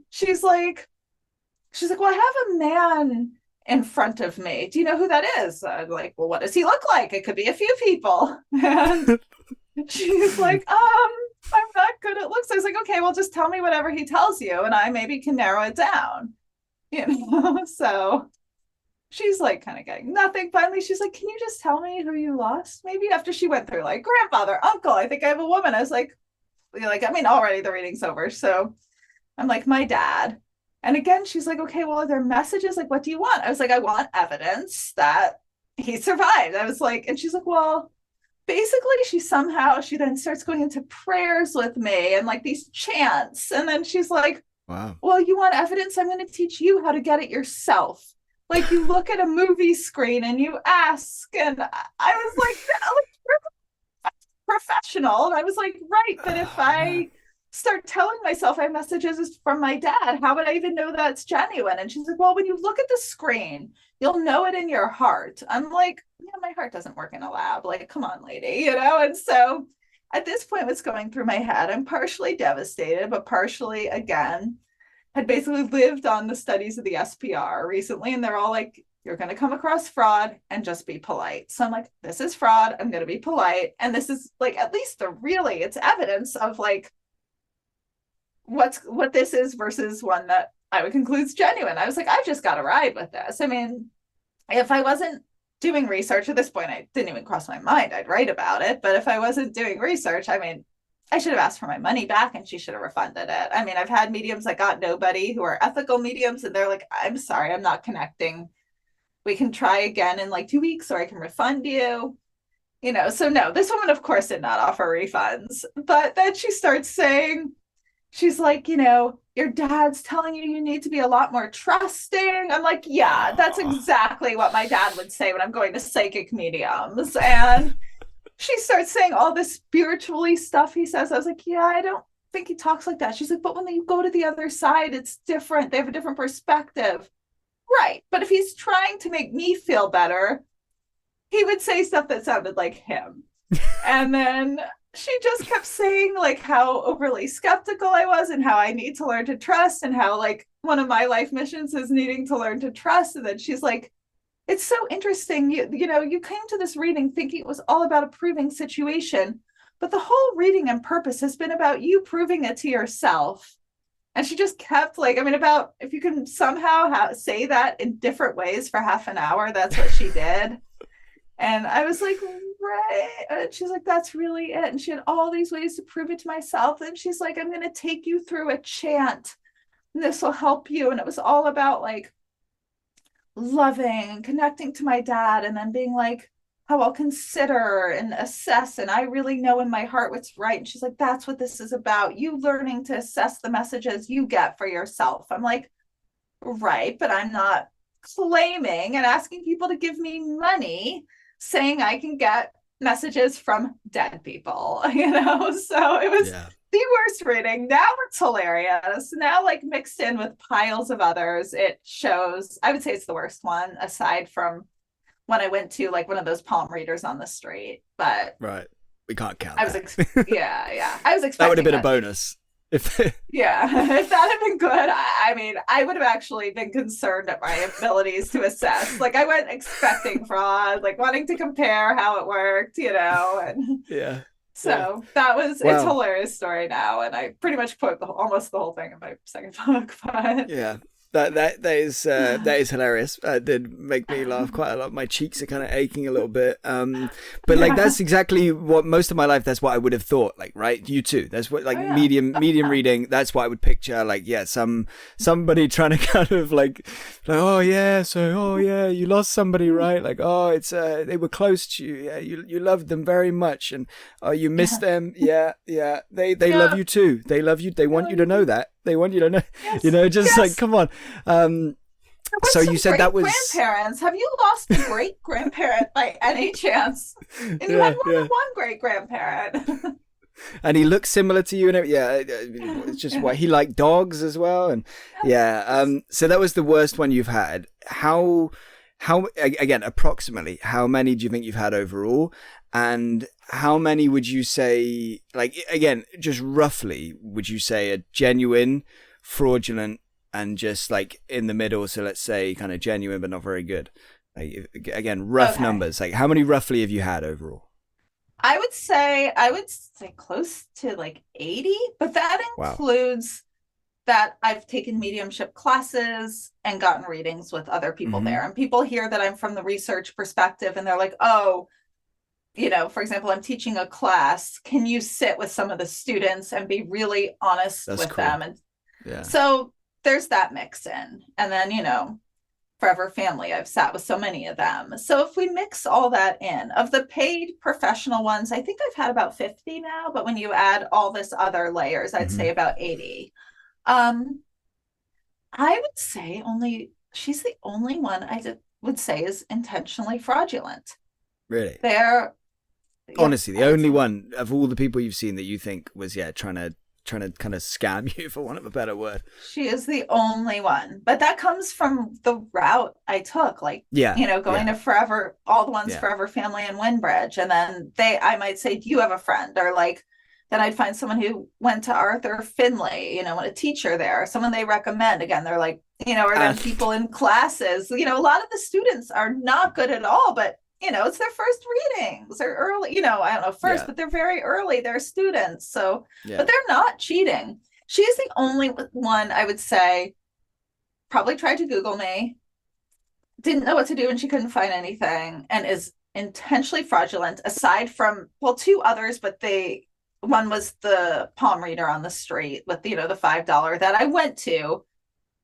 she's like, well, I have a man in front of me. Do you know who that is? I'm like, well, what does he look like? It could be a few people. And she's like, I'm not good at looks. I was like, okay, well, just tell me whatever he tells you and I maybe can narrow it down. So she's like kind of getting nothing. Finally, she's like, can you just tell me who you lost? Maybe after she went through like grandfather, uncle, I think I have a woman. I was like, I mean, already the reading's over. So I'm like, my dad. And again, she's like, okay, well, are there messages? Like, what do you want? I was like, I want evidence that he survived. I was like, and she's like, well, basically she then starts going into prayers with me and like these chants. And then she's like, wow, well, you want evidence? I'm going to teach you how to get it yourself. Like you look at a movie screen and you ask. And I was like, you're professional. And I was like, right. But if I start telling myself I have messages from my dad, how would I even know that's genuine? And she's like, well, when you look at the screen, you'll know it in your heart. I'm like, yeah, my heart doesn't work in a lab. Like, come on, lady, And so at this point, what's going through my head, I'm partially devastated, but partially, again, had basically lived on the studies of the SPR recently. And they're all like, you're going to come across fraud and just be polite. So I'm like, this is fraud. I'm going to be polite. And this is like, at least it's evidence of like, what this is versus one that I would conclude is genuine. I was like, I've just got to ride with this. I mean, if I wasn't doing research at this point, I didn't even cross my mind I'd write about it. But if I wasn't doing research, I mean, I should have asked for my money back and she should have refunded it. I mean, I've had mediums that got nobody who are ethical mediums and they're like, I'm sorry, I'm not connecting. We can try again in like 2 weeks or I can refund you. So no, this woman, of course, did not offer refunds. But then she starts saying, she's like, your dad's telling you need to be a lot more trusting. I'm like, yeah, that's exactly what my dad would say when I'm going to psychic mediums. And she starts saying all this spiritually stuff he says. I was like, yeah, I don't think he talks like that. She's like, but when you go to the other side, it's different. They have a different perspective. Right. But if he's trying to make me feel better, he would say stuff that sounded like him. And then she just kept saying like how overly skeptical I was and how I need to learn to trust and how like one of my life missions is needing to learn to trust. And then she's like, it's so interesting. You came to this reading thinking it was all about a proving situation, but the whole reading and purpose has been about you proving it to yourself. And she just kept like, I mean, about if you can somehow say that in different ways for half an hour, that's what she did. And I was like, right. And she's like, that's really it. And she had all these ways to prove it to myself. And she's like, I'm going to take you through a chant. And this will help you. And it was all about like loving and connecting to my dad and then being like, how I'll consider and assess. And I really know in my heart what's right. And she's like, that's what this is about. You learning to assess the messages you get for yourself. I'm like, right. But I'm not claiming and asking people to give me money saying I can get messages from dead people, So it was the worst reading. Now it's hilarious. Now, like mixed in with piles of others, it shows, I would say it's the worst one, aside from when I went to like one of those palm readers on the street. But right, we can't count. I was, I was expecting that would have been a bonus. If Yeah, if that had been good, I mean, I would have actually been concerned at my abilities to assess. Like, I went expecting fraud, like wanting to compare how it worked, and yeah, yeah. so that was, it's a Wow. hilarious story now, and I pretty much put almost the whole thing in my second book, but Yeah. That is hilarious. It did make me laugh quite a lot. My cheeks are kind of aching a little bit. But like yeah. that's exactly what most of my life. That's what I would have thought. Like, right? You too. That's what like Oh, yeah. medium reading. That's what I would picture. Like, yeah, somebody trying to kind of like, oh yeah, so oh yeah, you lost somebody, right? Like, oh, it's they were close to you. Yeah, you loved them very much, and oh, you missed them. Yeah, yeah. They love Yeah. you too. They love you. They want you to know that. They want you to know. Yes. Just like, Yes. come on. So you said that was grandparents. Have you lost a great grandparent by any chance? And you yeah, had more yeah. than one great grandparent. And he looks similar to you, and yeah, it's just why he liked dogs as well, and yeah. So that was the worst one you've had. How again approximately how many do you think you've had overall, and how many would you say, like again, just roughly, would you say a genuine, fraudulent, and just like in the middle? So let's say kind of genuine but not very good. Like, again, rough Okay. numbers. Like how many roughly have you had overall? I would say close to like 80, but that Wow. includes that I've taken mediumship classes and gotten readings with other people Mm-hmm. there. And people hear that I'm from the research perspective and they're like, oh, for example, I'm teaching a class. Can you sit with some of the students and be really honest That's with cool. them? And Yeah. so there's that mix in. And then, Forever Family, I've sat with so many of them. So if we mix all that in, of the paid professional ones, I think I've had about 50 now, but when you add all this other layers, I'd Mm-hmm. say about 80. Um, I would say she's the only one would say is intentionally fraudulent. Really? They're, yeah, Honestly, the only one of all the people you've seen that you think was trying to kind of scam you, for want of a better word. she is the only one, but that comes from the route I took, like, going to all the ones Forever Family and Windbridge. And then I might say, do you have a friend? Or like, then I'd find someone who went to Arthur Finley, a teacher there, someone they recommend. Again, they're like, or then people in classes, a lot of the students are not good at all, but it's their first readings. They're early, I don't know first, but they're very early. They're students. So, but they're not cheating. She's the only one I would say probably tried to Google me, didn't know what to do, and she couldn't find anything, and is intentionally fraudulent, aside from, well, two others, but one was the palm reader on the street with, the $5 that I went to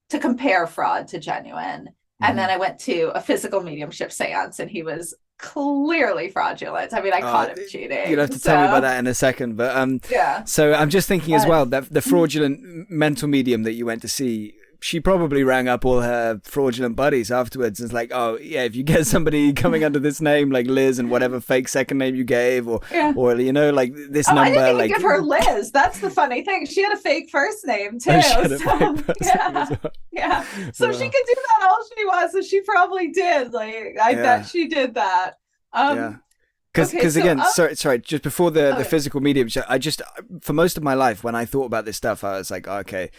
compare fraud to genuine. And then I went to a physical mediumship seance, and he was clearly fraudulent. I mean, I caught him cheating. You'll have to tell me about that in a second. But yeah. So I'm just thinking as well that the fraudulent mental medium that you went to see, she probably rang up all her fraudulent buddies afterwards and was like, oh yeah, if you get somebody coming under this name, like Liz, and whatever fake second name you gave, or like this number, I didn't even like give her Liz. That's the funny thing. She had a fake first name too. Yeah. So she could do that all she wants. So she probably did. Like, I bet she did that. Because again, sorry, just before the physical medium, I just, for most of my life, when I thought about this stuff, I was like, okay,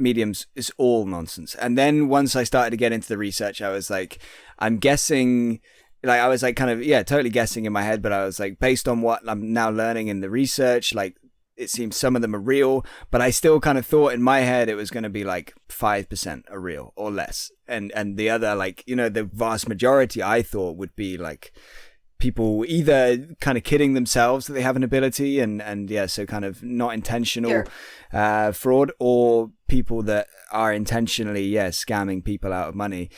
mediums is all nonsense. And then once I started to get into the research, I was like, I'm guessing, like I was like kind of totally guessing in my head, but I was like, based on what I'm now learning in the research, like it seems some of them are real, but I still kind of thought in my head it was going to be like 5% are real or less, and the other, like, the vast majority I thought would be like people either kind of kidding themselves that they have an ability and so kind of not intentional fraud, or people that are intentionally scamming people out of money.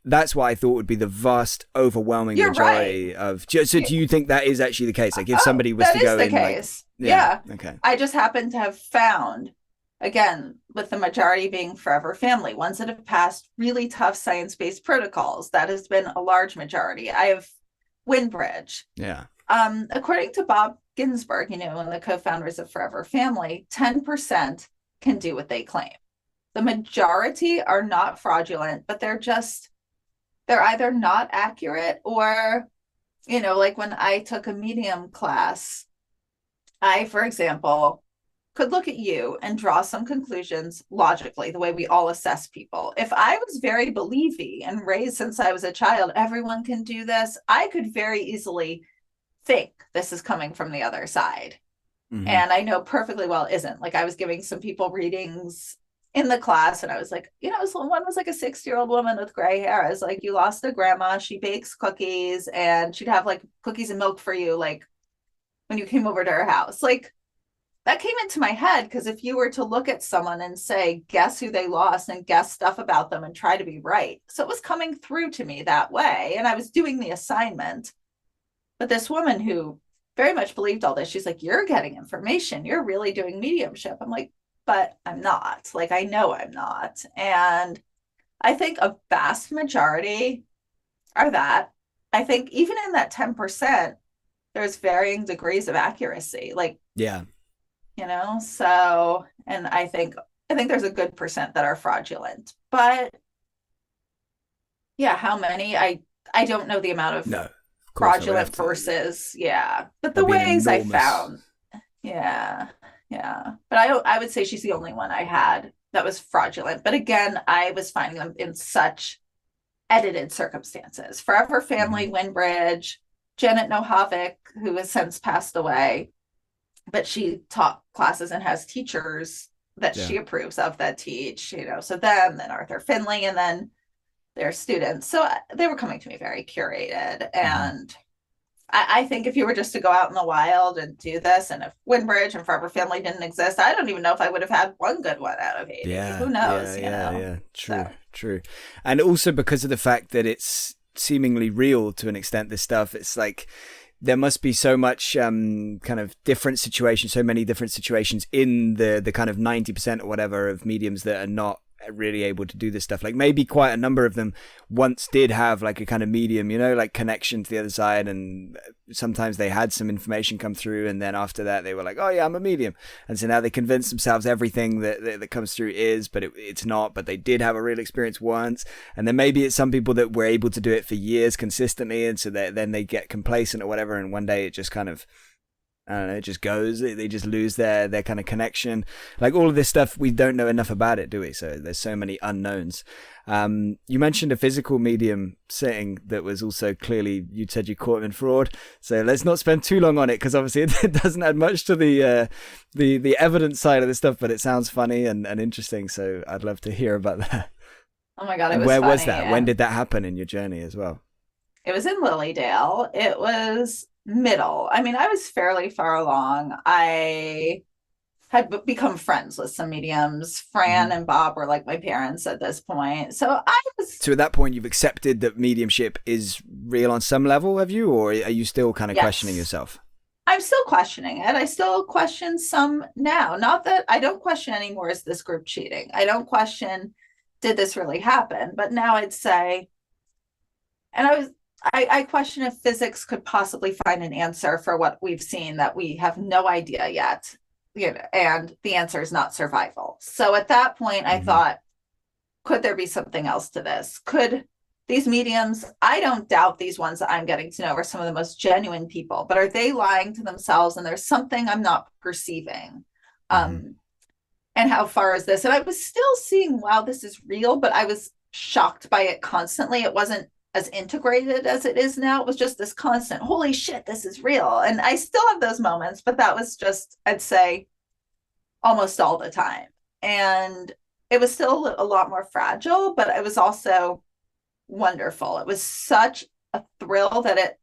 That's what I thought would be the vast overwhelming majority of. So do you think that is actually the case? Like if somebody was to go in, case. Okay. I just happen to have found, again, with the majority being Forever Family, ones that have passed really tough science-based protocols. That has been a large majority. I have Windbridge. Yeah. According to Bob Ginsberg, one of the co-founders of Forever Family, 10% can do what they claim. The majority are not fraudulent, but they're either not accurate or, like when I took a medium class, for example, could look at you and draw some conclusions logically, the way we all assess people. If I was very believy and raised since I was a child, everyone can do this, I could very easily think this is coming from the other side. Mm-hmm. And I know perfectly well it isn't. Like, I was giving some people readings in the class, and I was like, one was like a 60-year-old woman with gray hair. I was like, you lost a grandma, she bakes cookies, and she'd have like cookies and milk for you, like when you came over to her house. Like, that came into my head, because if you were to look at someone and say, guess who they lost, and guess stuff about them and try to be right. So it was coming through to me that way. And I was doing the assignment. But this woman who very much believed all this, she's like, you're getting information, you're really doing mediumship. I'm like, but I'm not. Like, I know I'm not. And I think a vast majority are that. I think even in that 10%, there's varying degrees of accuracy. Like, yeah, so, and I think there's a good percent that are fraudulent. But yeah, how many? I don't know the amount of fraudulent versus, but the ways I found, but I would say she's the only one I had that was fraudulent. But again, I was finding them in such edited circumstances. Forever Family, Windbridge, Janet Nohavik, who has since passed away, but she taught classes and has teachers that she approves of that teach, so them, then Arthur Finley, and then their students. So they were coming to me very curated. And I think if you were just to go out in the wild and do this, and if Windbridge and Forever Family didn't exist, I don't even know if I would have had one good one out of 80. Who knows? True. And also because of the fact that it's seemingly real to an extent, this stuff, it's like there must be so much kind of different situations, so many different situations in the kind of 90% or whatever of mediums that are not really able to do this stuff. Like, maybe quite a number of them once did have like a kind of medium, like connection to the other side, and sometimes they had some information come through, and then after that they were like, oh yeah, I'm a medium, and so now they convince themselves everything that comes through is, but it's not, but they did have a real experience once. And then maybe it's some people that were able to do it for years consistently, and so then they get complacent or whatever, and one day it just kind of, I don't know, it just goes, they just lose their kind of connection. Like, all of this stuff, we don't know enough about it, do we? So there's so many unknowns. You mentioned a physical medium sitting that was also clearly, you said you caught him in fraud. So let's not spend too long on it, because obviously it doesn't add much to the evidence side of this stuff, but it sounds funny and interesting. So I'd love to hear about that. Oh my God, it was Where funny, was that? When did that happen in your journey as well? It was in Lilydale. It was middle. I mean, I was fairly far along. I had become friends with some mediums. Fran and Bob were like my parents at this point. So at that point, you've accepted that mediumship is real on some level, have you? Or are you still kind of questioning yourself? I'm still questioning it. I still question some now. Not that I don't question anymore, is this group cheating? I don't question, did this really happen? But now I'd say, and I question if physics could possibly find an answer for what we've seen that we have no idea yet, and the answer is not survival. So at that point, I thought, could there be something else to this? Could these mediums, I don't doubt these ones that I'm getting to know are some of the most genuine people, but are they lying to themselves, and there's something I'm not perceiving? And how far is this? And I was still seeing, wow, this is real, but I was shocked by it constantly. It wasn't as integrated as it is now. It was just this constant, holy shit, this is real. And I still have those moments, but that was just, I'd say, almost all the time. And it was still a lot more fragile, but it was also wonderful. It was such a thrill that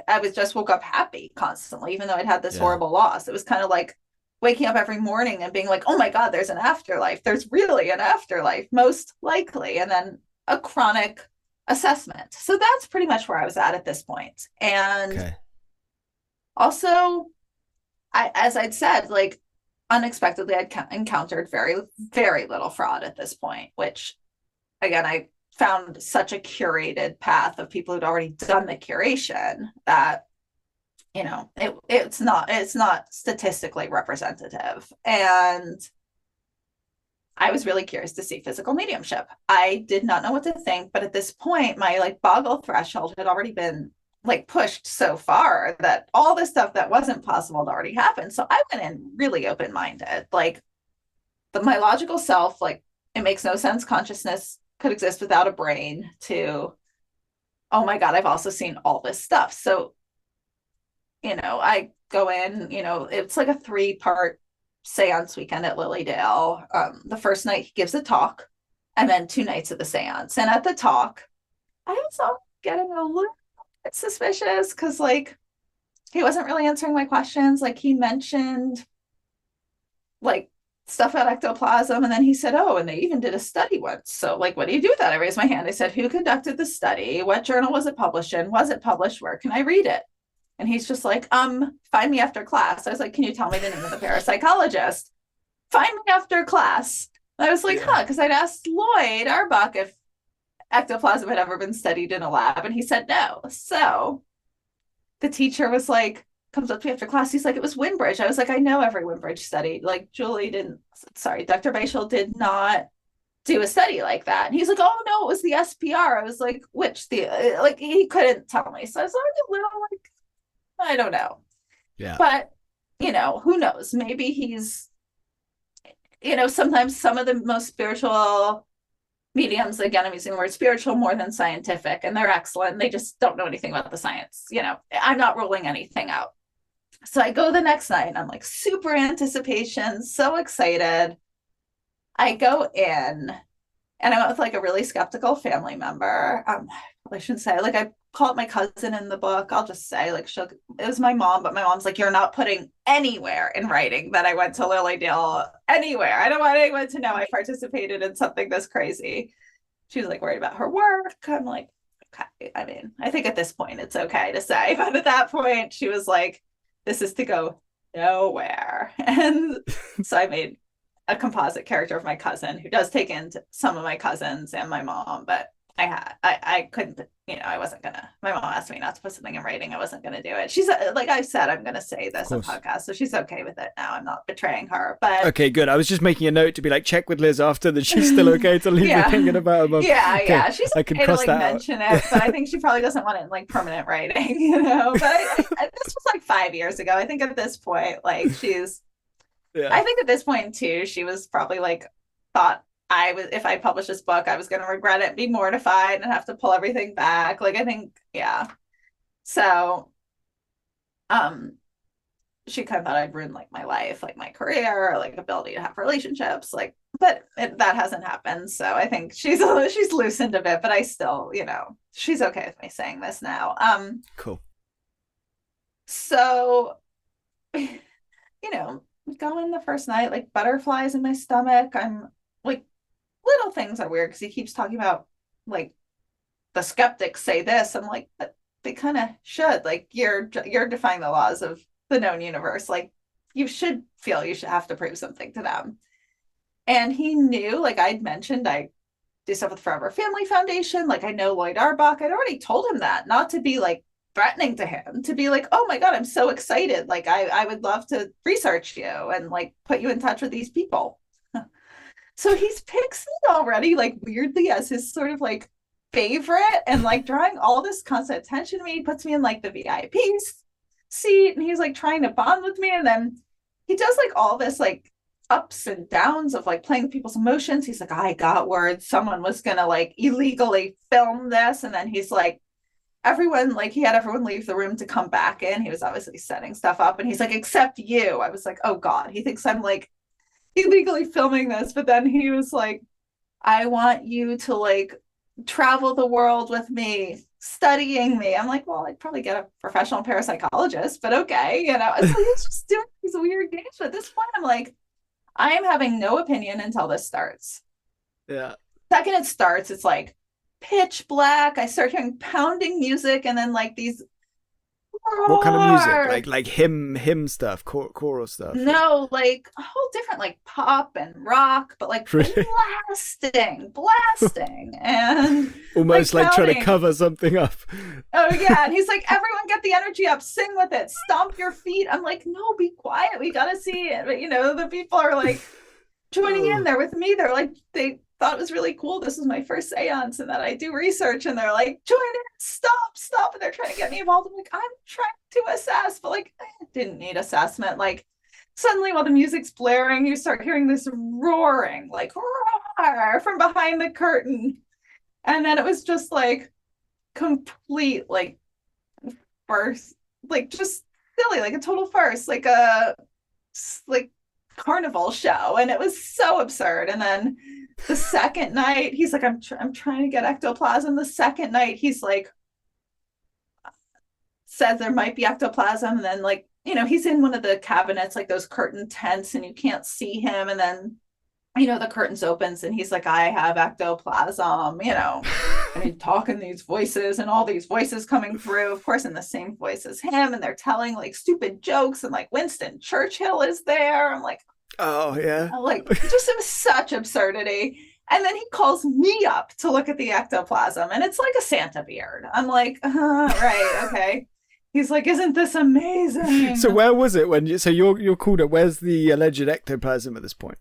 I was just woke up happy constantly, even though I'd had this horrible loss. It was kind of like waking up every morning and being like, oh my God, there's an afterlife. There's really an afterlife, most likely. And then a chronic assessment. So that's pretty much where I was at this point. And also, as I'd said, like, unexpectedly, I'd encountered very, very little fraud at this point, which, again, I found such a curated path of people who'd already done the curation that, it's not statistically representative. And I was really curious to see physical mediumship. I did not know what to think, but at this point, my boggle threshold had already been like pushed so far that all this stuff that wasn't possible had already happened. So I went in really open-minded. Like my logical self, like it makes no sense consciousness could exist without a brain, to, oh my God, I've also seen all this stuff. So, I go in, it's like a 3-part seance weekend at Lilydale. The first night he gives a talk, and then 2 nights of the seance. And at the talk, I was getting a little bit suspicious because like he wasn't really answering my questions. Like he mentioned like stuff about ectoplasm, and then he said, oh, and they even did a study once. So like, what do you do with that? I raised my hand. I said, who conducted the study? What journal was it published in? Was it published? Where can I read it? And he's just like, find me after class. I was like, can you tell me the name of the parapsychologist? Find me after class. And I was like, because I'd asked Lloyd Arbach if ectoplasm had ever been studied in a lab, and he said no. So the teacher was like, comes up to me after class, he's like, it was Winbridge. I was like, I know every Winbridge study. Like Dr. Bashel did not do a study like that. And he's like, oh no, it was the SPR. I was like, which like he couldn't tell me. So I was a little like, I don't know. Yeah. But who knows? Maybe he's, sometimes some of the most spiritual mediums, again, I'm using the word spiritual more than scientific, and they're excellent. They just don't know anything about the science. I'm not ruling anything out. So I go the next night and I'm like super anticipation, so excited. I go in and I went with like a really skeptical family member. I shouldn't say, like I call it my cousin in the book. I'll just say like it was my mom, but my mom's like, you're not putting anywhere in writing that I went to Lilydale anywhere. I don't want anyone to know I participated in something this crazy. She was like worried about her work. I'm like, okay. I mean, I think at this point it's okay to say, but at that point she was like, this is to go nowhere. And so I made a composite character of my cousin who does take in some of my cousins and my mom, but I couldn't, I wasn't gonna, my mom asked me not to put something in writing. I wasn't gonna do it. She's like I said, I'm gonna say this on podcast, so she's okay with it now. I'm not betraying her, but okay, good. I was just making a note to be like, check with Liz after that she's still okay to leave me thinking about it. Yeah, she's okay to like mention it, but I think she probably doesn't want it in like permanent writing, But this was like 5 years ago. I think at this point, like she's, I think at this point too, she was probably like thought if I published this book, I was going to regret it, be mortified, and have to pull everything back. Like, I think, So, she kind of thought I'd ruined like my life, like my career, or, like ability to have relationships, like, but that hasn't happened. So I think she's loosened a bit, but I still, she's okay with me saying this now. Cool. So, go in the first night, like butterflies in my stomach. I'm like, little things are weird because he keeps talking about like the skeptics say this. I'm like, but they kind of should. Like you're defying the laws of the known universe. Like you should feel you should have to prove something to them. And he knew, like I'd mentioned, I do stuff with Forever Family Foundation. Like I know Lloyd Arbach. I'd already told him that, not to be like threatening to him, to be like, oh my God, I'm so excited. Like I would love to research you and like put you in touch with these people. So he's picks me already, like weirdly, as his sort of like favorite, and like drawing all this constant attention to me. He puts me in like the VIP seat, and he's like trying to bond with me. And then he does like all this like ups and downs of like playing with people's emotions. He's like, I got word someone was gonna like illegally film this. And then he's like, everyone, like he had everyone leave the room to come back in. He was obviously setting stuff up. And he's like, except you. I was like, oh God, he thinks I'm like illegally filming this. But then he was like, I want you to like travel the world with me, studying me. I'm like, well, I'd probably get a professional parapsychologist, but okay, So he's just doing these weird games. But at this point, I'm like, I am having no opinion until this starts. Yeah. Second it starts, it's like pitch black. I start hearing pounding music, and then like these. What kind of music? Like hymn stuff, choral stuff? No, like a whole different like pop and rock, but like really? blasting, and almost like trying to cover something up. Oh yeah, and he's like, everyone get the energy up, sing with it, stomp your feet. I'm like, no, be quiet, we gotta see it. But the people are like joining in there with me. They're like, they thought it was really cool. This was my first seance and that I do research, and they're like, join in, stop. And they're trying to get me involved. I'm like, I'm trying to assess, but like, I didn't need assessment. Like suddenly while the music's blaring, you start hearing this roaring, like roar from behind the curtain. And then it was just like complete, like farce, like just silly, like a total farce, like a carnival show. And it was so absurd. And then the second night, he's like, I'm trying to get ectoplasm. The second night, he's like, says there might be ectoplasm. And then like, you know, he's in one of the cabinets, like those curtain tents, and you can't see him. And then, you know, the curtains opens and he's like, I have ectoplasm, you know, and he's talking these voices and all these voices coming through, of course, in the same voice as him. And they're telling like stupid jokes, and like Winston Churchill is there. I'm like, oh yeah. Like, just it was such absurdity. And then he calls me up to look at the ectoplasm, and it's like a Santa beard. I'm like, right, okay. He's like, isn't this amazing? So where was it when you're called up? Where's the alleged ectoplasm at this point?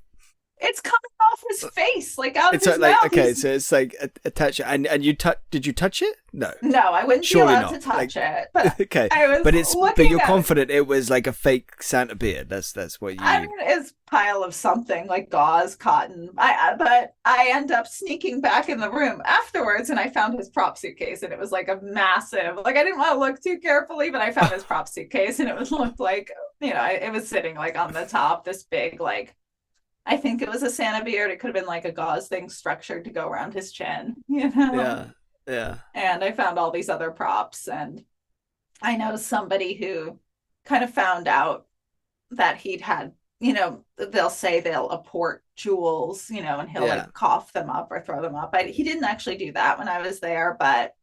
It's coming off his face, like out of his like, mouth. Okay, so it's like attached. And you did you touch it? No, I wouldn't Surely be allowed not. to touch it. But okay, I was but you're confident it was like a fake Santa beard. That's what you. I mean, it's pile of something like gauze, cotton. But I end up sneaking back in the room afterwards, and I found his prop suitcase, and it was like a massive. Like I didn't want to look too carefully, but I found his prop suitcase, and it looked like, you know, it was sitting like on the top, this big like. I think it was a Santa beard. It could have been like a gauze thing structured to go around his chin, you know? Yeah. And I found all these other props, and I know somebody who kind of found out that he'd had, you know, they'll say they'll apport jewels, you know, and he'll like cough them up or throw them up. He didn't actually do that when I was there, but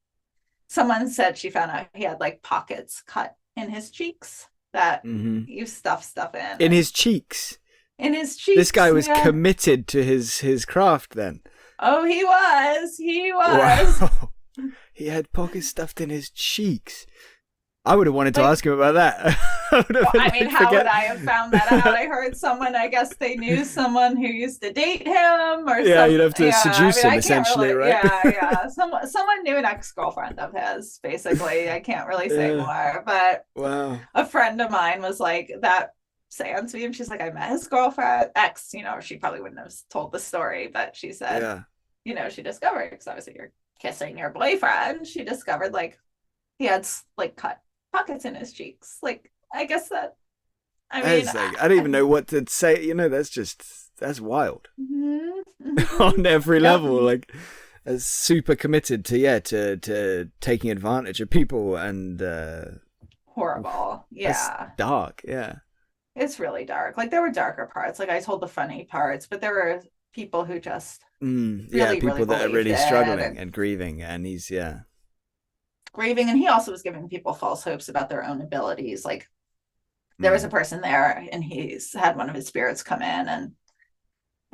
someone said she found out he had like pockets cut in his cheeks that you stuff stuff in. In his cheeks? In his cheeks. This guy was committed to his craft then. Oh, he was. Wow. He had pockets stuffed in his cheeks. I would have wanted to ask him about that. I mean, how would I have found that out? I heard someone, I guess they knew someone who used to date him or something. You'd have to seduce him essentially, right? Yeah. Someone knew an ex-girlfriend of his, basically. I can't really say more. But a friend of mine was like, that seance medium, she's like, I met his girlfriend, ex, you know, she probably wouldn't have told the story, but she said, you know, she discovered, because obviously you're kissing your boyfriend, she discovered like he had like cut pockets in his cheeks. Like, I guess that, I mean, like, I don't even know what to say, you know, that's wild. On every level, like, as super committed to taking advantage of people, and horrible. That's dark. It's really dark. Like, there were darker parts. Like, I told the funny parts, but there were people who just people that are really struggling and grieving, and he's grieving, and he also was giving people false hopes about their own abilities. Like, there was a person there, and he's had one of his spirits come in, and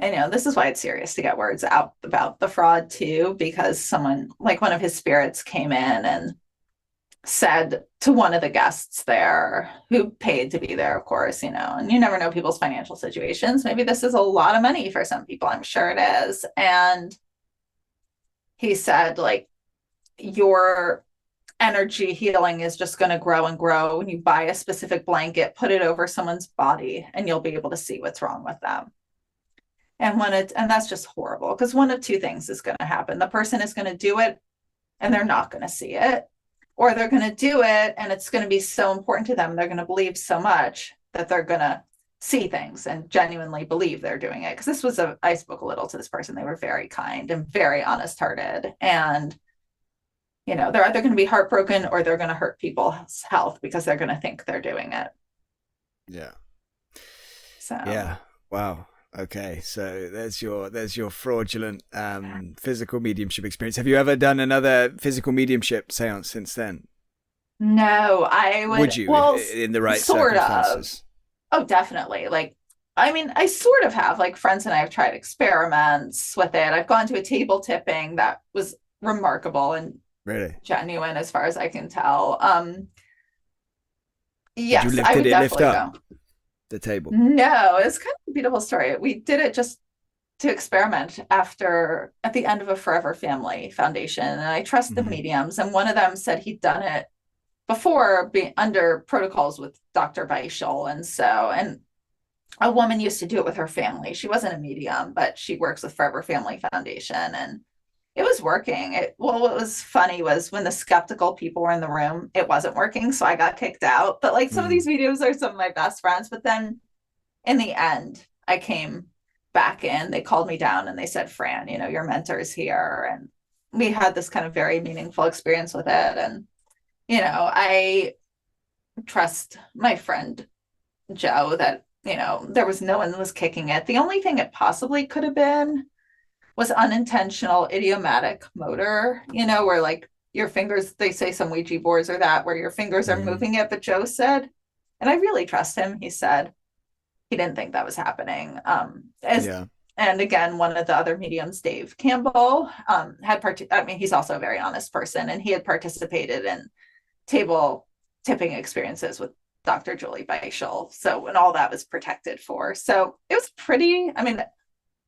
you know, this is why it's serious to get words out about the fraud too, because someone, like one of his spirits, came in and said to one of the guests there, who paid to be there, of course, you know, and you never know people's financial situations. Maybe this is a lot of money for some people. I'm sure it is. And he said, like, your energy healing is just going to grow and grow. When you buy a specific blanket, put it over someone's body, and you'll be able to see what's wrong with them. And that's just horrible, because one of two things is going to happen. The person is going to do it and they're not going to see it, or they're going to do it and it's going to be so important to them, they're going to believe so much that they're going to see things and genuinely believe they're doing it. Because I spoke a little to this person. They were very kind and very honest-hearted, and you know, they're either going to be heartbroken or they're going to hurt people's health because they're going to think they're doing it. Wow. Okay, so there's your fraudulent physical mediumship experience. Have you ever done another physical mediumship seance since then? No, I would. Would you, in the right circumstances? Oh, definitely. Like, I mean, I sort of have. Like, friends and I have tried experiments with it. I've gone to a table tipping that was remarkable and really genuine, as far as I can tell. Yes, did you lift up the table? No, it's kind of a beautiful story. We did it just to experiment at the end of a Forever Family Foundation. And I trust the mediums. And one of them said he'd done it before being under protocols with Dr. Beischel. And a woman used to do it with her family. She wasn't a medium, but she works with Forever Family Foundation, and it was working. What was funny was when the skeptical people were in the room, it wasn't working. So I got kicked out. But like some of these mediums are some of my best friends. But then in the end, I came back in. They called me down and they said, Fran, your mentor's here. And we had this kind of very meaningful experience with it. And, I trust my friend Joe that, there was no one was kicking it. The only thing it possibly could have been was unintentional idiomatic motor, where like your fingers, they say some Ouija boards or that, where your fingers are moving it. But Joe said, and I really trust him, he said he didn't think that was happening. And again, one of the other mediums, Dave Campbell, he's also a very honest person, and he had participated in table tipping experiences with Dr. Julie Beischel. So, and all that was protected for. So it was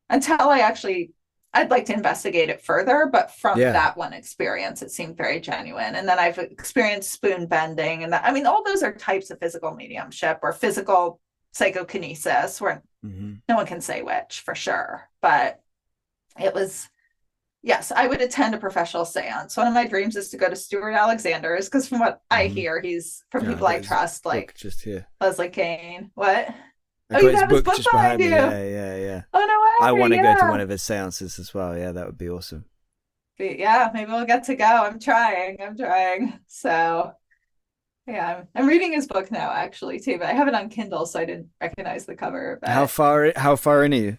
until I'd like to investigate it further, but from that one experience, it seemed very genuine. And then I've experienced spoon bending, and all those are types of physical mediumship or physical psychokinesis, where no one can say which for sure. But it was, yes, I would attend a professional seance. One of my dreams is to go to Stuart Alexander's, because from what I hear, he's from people I trust, like just here. Leslie Kean. What? I got his book just behind me. Yeah. Oh, no way. I want to go to one of his seances as well. Yeah, that would be awesome. Yeah, maybe we'll get to go. I'm trying. So, yeah, I'm reading his book now, actually, too. But I have it on Kindle, so I didn't recognize the cover. But how far in are you?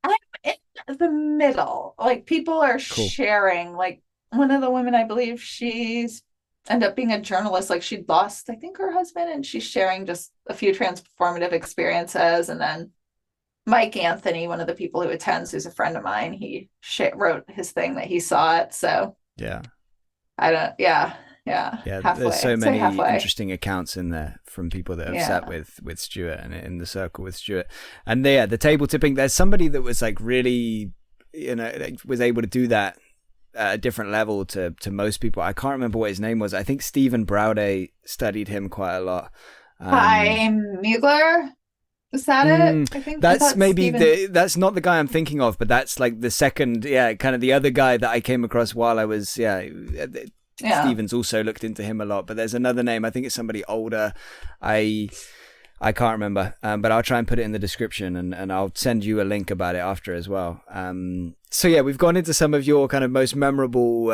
I'm in the middle. Like, people are sharing. Like, one of the women, I believe, she's ended up being a journalist. Like, she'd lost, I think, her husband, and she's sharing just a few transformative experiences. And then Mike Anthony, one of the people who attends, who's a friend of mine, he wrote his thing that he saw it. So yeah, halfway. There's so many interesting accounts in there from people that have sat with Stuart and in the circle with Stuart. And the table tipping, there's somebody that was like really, was able to do that at a different level to most people. I can't remember what his name was. I think Stephen Browday studied him quite a lot. Hi, Mugler. Is that it? I think that's that's not the guy I'm thinking of, but that's like the second, kind of the other guy that I came across while I was, Stevens also looked into him a lot, but there's another name. I think it's somebody older. I can't remember, but I'll try and put it in the description, and I'll send you a link about it after as well. So yeah, we've gone into some of your kind of most memorable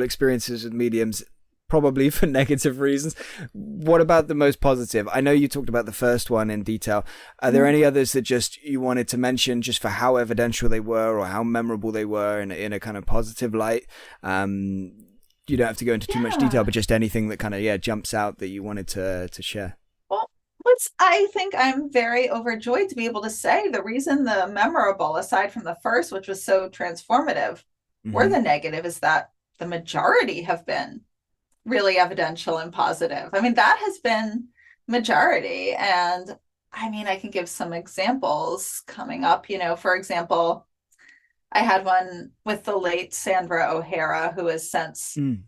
experiences with mediums, probably for negative reasons. What about the most positive? I know you talked about the first one in detail. Are there any others that just you wanted to mention just for how evidential they were or how memorable they were in a kind of positive light? You don't have to go into too much detail, but just anything that kind of jumps out that you wanted to share. Well, I think I'm very overjoyed to be able to say the reason the memorable, aside from the first, which was so transformative, were the negative, is that the majority have been really evidential and positive. That has been majority. And I can give some examples coming up. For example, I had one with the late Sandra O'Hara, who has since, she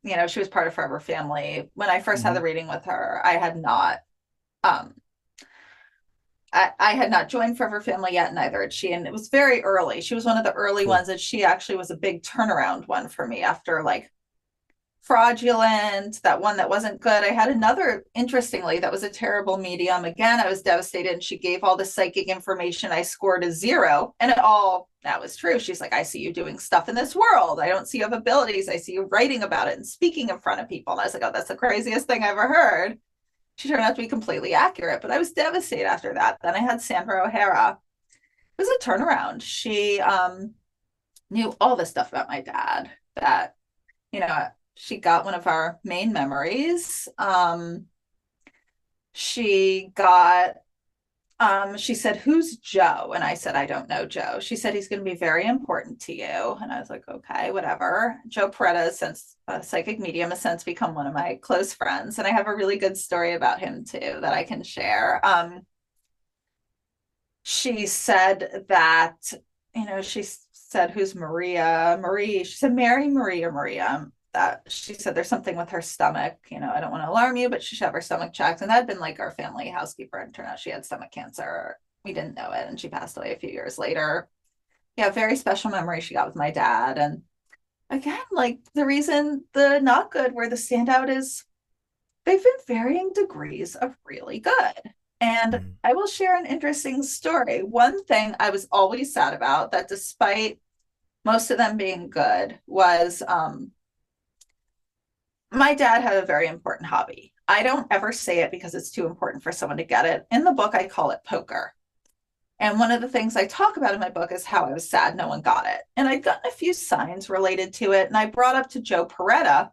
was part of Forever Family. When I first had the reading with her, I had not joined Forever Family yet, neither had she. And it was very early. She was one of the early ones, and she actually was a big turnaround one for me after like Fraudulent, that one that wasn't good. I had another, interestingly, that was a terrible medium. Again, I was devastated, and she gave all the psychic information. I scored a 0, and that was true. She's like, I see you doing stuff in this world. I don't see you have abilities. I see you writing about it and speaking in front of people. And I was like, oh, that's the craziest thing I ever heard. She turned out to be completely accurate, but I was devastated after that. Then I had Sandra O'Hara. It was a turnaround. She knew all this stuff about my dad that, she got one of our main memories. She said, who's Joe? And I said, I don't know Joe. She said, he's going to be very important to you. And I was like, okay, whatever. Joe Peretta, since a psychic medium, has since become one of my close friends. And I have a really good story about him too that I can share. she said that, she said, who's Maria? Marie. She said, Mary, Maria, Maria. That she said there's something with her stomach. I don't want to alarm you, but she should have her stomach checked. And that had been like our family housekeeper. And turned out she had stomach cancer. We didn't know it. And she passed away a few years later. Yeah, very special memory she got with my dad. And again, like the reason the not good where the standout is they've been varying degrees of really good. And I will share an interesting story. One thing I was always sad about that despite most of them being good was my dad had a very important hobby. I don't ever say it because it's too important for someone to get it. In the book, I call it poker. And one of the things I talk about in my book is how I was sad no one got it. And I'd gotten a few signs related to it. And I brought up to Joe Peretta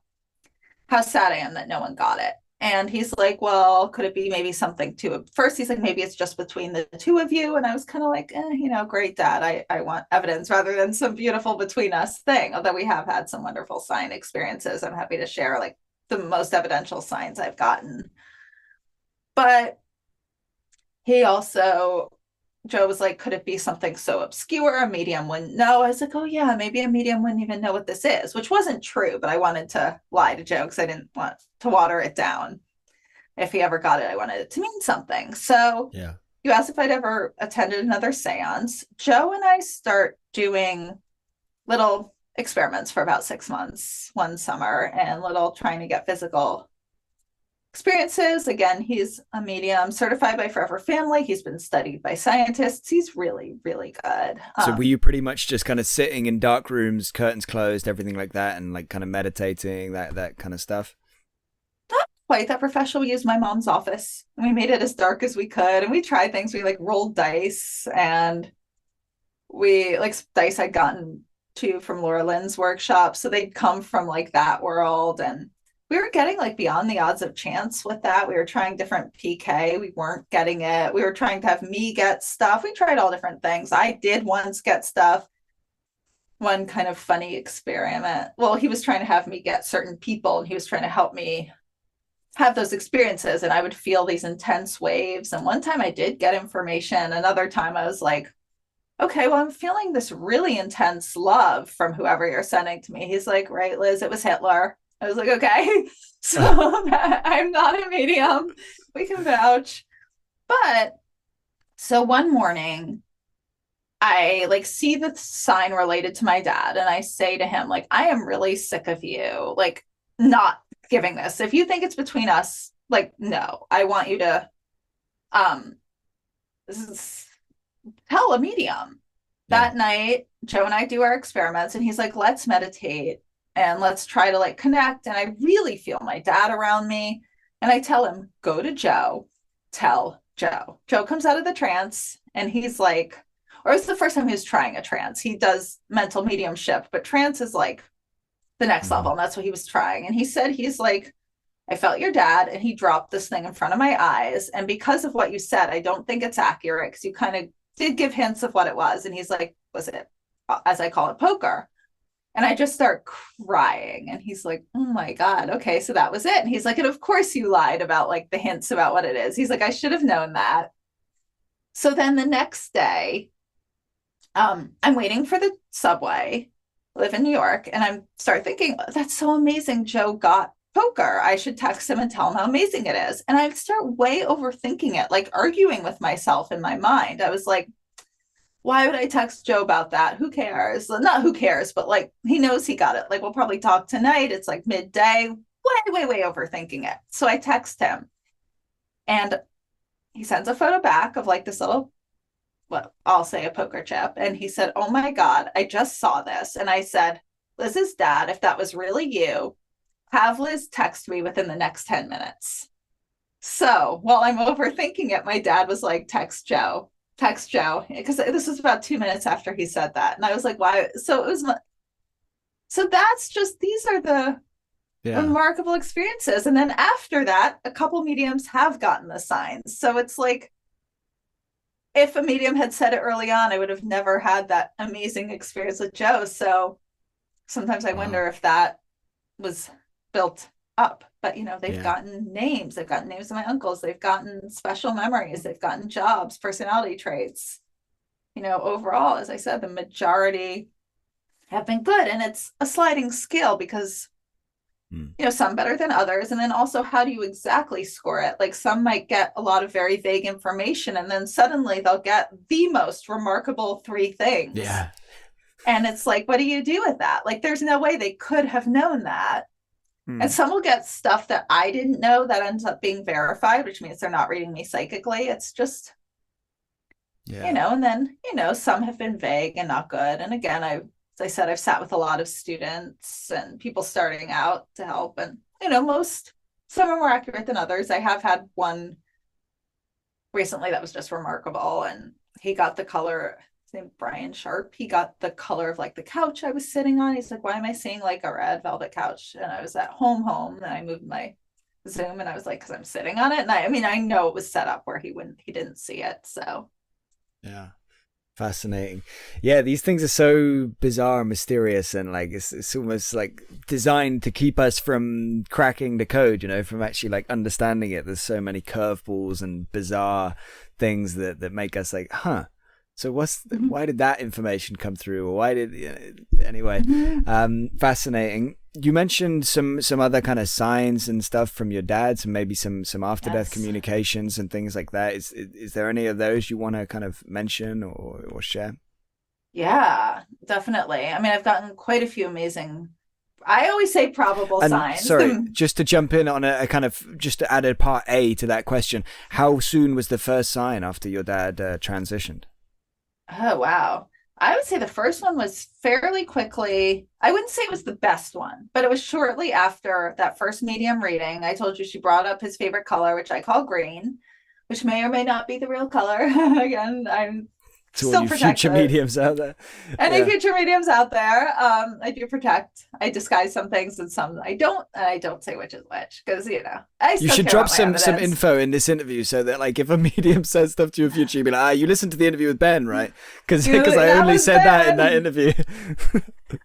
how sad I am that no one got it. And he's like, well, could it be maybe something to first? He's like, maybe it's just between the two of you. And I was kind of like, great, Dad. I want evidence rather than some beautiful between us thing. Although we have had some wonderful sign experiences. I'm happy to share like the most evidential signs I've gotten. But Joe was like, could it be something so obscure a medium wouldn't know? I was like, oh yeah, maybe a medium wouldn't even know what this is, which wasn't true, but I wanted to lie to Joe because I didn't want to water it down. If he ever got it, I wanted it to mean something. So you asked if I'd ever attended another seance. Joe and I start doing little experiments for about 6 months one summer and little trying to get physical experiences. Again, he's a medium certified by Forever Family. He's been studied by scientists. He's really, really good. So were you pretty much just kind of sitting in dark rooms, curtains closed, everything like that, and like kind of meditating, that kind of stuff? Not quite that professional. We used my mom's office and we made it as dark as we could. And we tried things. We like rolled dice and we like dice I'd gotten from Laura Lynn's workshop. So they'd come from like that world. And we were getting like beyond the odds of chance with that. We were trying different PK. We weren't getting it. We were trying to have me get stuff. We tried all different things. I did once get stuff. One kind of funny experiment. Well, he was trying to have me get certain people and he was trying to help me have those experiences. And I would feel these intense waves. And one time I did get information. Another time I was like, okay, well, I'm feeling this really intense love from whoever you're sending to me. He's like, right, Liz, it was Hitler. I was like, okay, so I'm not a medium. We can vouch. But so one morning, I like see the sign related to my dad, and I say to him, like, I am really sick of you, like, not giving this. If you think it's between us, like, no, I want you to tell a medium. That night, Joe and I do our experiments, and he's like, let's meditate. And let's try to like connect. And I really feel my dad around me. And I tell him, go to Joe, tell Joe. Joe comes out of the trance and he's like, or it's the first time he was trying a trance. He does mental mediumship, but trance is like the next level. And that's what he was trying. And he said, he's like, I felt your dad. And he dropped this thing in front of my eyes. And because of what you said, I don't think it's accurate because you kind of did give hints of what it was. And he's like, was it, as I call it, poker? And I just start crying. And he's like, oh my God. Okay. So that was it. And he's like, and of course you lied about like the hints about what it is. He's like, I should have known that. So then the next day, I'm waiting for the subway, live in New York. And I start thinking, that's so amazing. Joe got poker. I should text him and tell him how amazing it is. And I start way overthinking it, like arguing with myself in my mind. I was like, why would I text Joe about that? Who cares? Not who cares, but like, he knows he got it. Like, we'll probably talk tonight. It's like midday, way overthinking it. So I text him and he sends a photo back of like this little, well, I'll say a poker chip. And he said, oh my God, I just saw this. And I said, Liz's dad, if that was really you, have Liz text me within the next 10 minutes. So while I'm overthinking it, my dad was like, text Joe, because this was about 2 minutes after he said that. And I was like, why? So it was, so that's just, these are the remarkable experiences. And then after that, a couple mediums have gotten the signs. So it's like, if a medium had said it early on, I would have never had that amazing experience with Joe. So sometimes I wonder if that was built up. But, they've gotten names. They've gotten names of my uncles. They've gotten special memories. They've gotten jobs, personality traits. overall, as I said, the majority have been good. And it's a sliding scale because, some better than others. And then also, how do you exactly score it? Like some might get a lot of very vague information and then suddenly they'll get the most remarkable 3 things. Yeah. And it's like, what do you do with that? Like, there's no way they could have known that. And some will get stuff that I didn't know that ends up being verified, which means they're not reading me psychically. It's just, and then, some have been vague and not good. And again, as I said, I've sat with a lot of students and people starting out to help. And, some are more accurate than others. I have had one recently that was just remarkable. And he got the color, his name Brian Sharp. He got the color of like the couch I was sitting on. He's like, why am I seeing like a red velvet couch? And I was at home. And I moved my Zoom and I was like, because I'm sitting on it. And I know it was set up where he didn't see it. So. Yeah. Fascinating. Yeah, these things are so bizarre and mysterious, and like it's almost like designed to keep us from cracking the code, from actually like understanding it. There's so many curveballs and bizarre things that make us like, so why did that information come through, or why did anyway? Fascinating. You mentioned some other kind of signs and stuff from your dad, and maybe some after death communications and things like that. Is there any of those you want to kind of mention or share? Yeah, definitely. I mean, I've gotten quite a few amazing, I always say probable signs. Sorry, just to jump in on a kind of, just to add a part A to that question. How soon was the first sign after your dad transitioned? Oh, wow. I would say the first one was fairly quickly. I wouldn't say it was the best one, but it was shortly after that first medium reading. I told you she brought up his favorite color, which I call green, which may or may not be the real color. Again, I'm to all you future mediums out there. Any future mediums out there, I do protect. I disguise some things and some I don't, and I don't say which is which because you should drop some info in this interview so that like if a medium says stuff to your future, you'd be like, you listened to the interview with Ben, right? Because I only said that in that interview.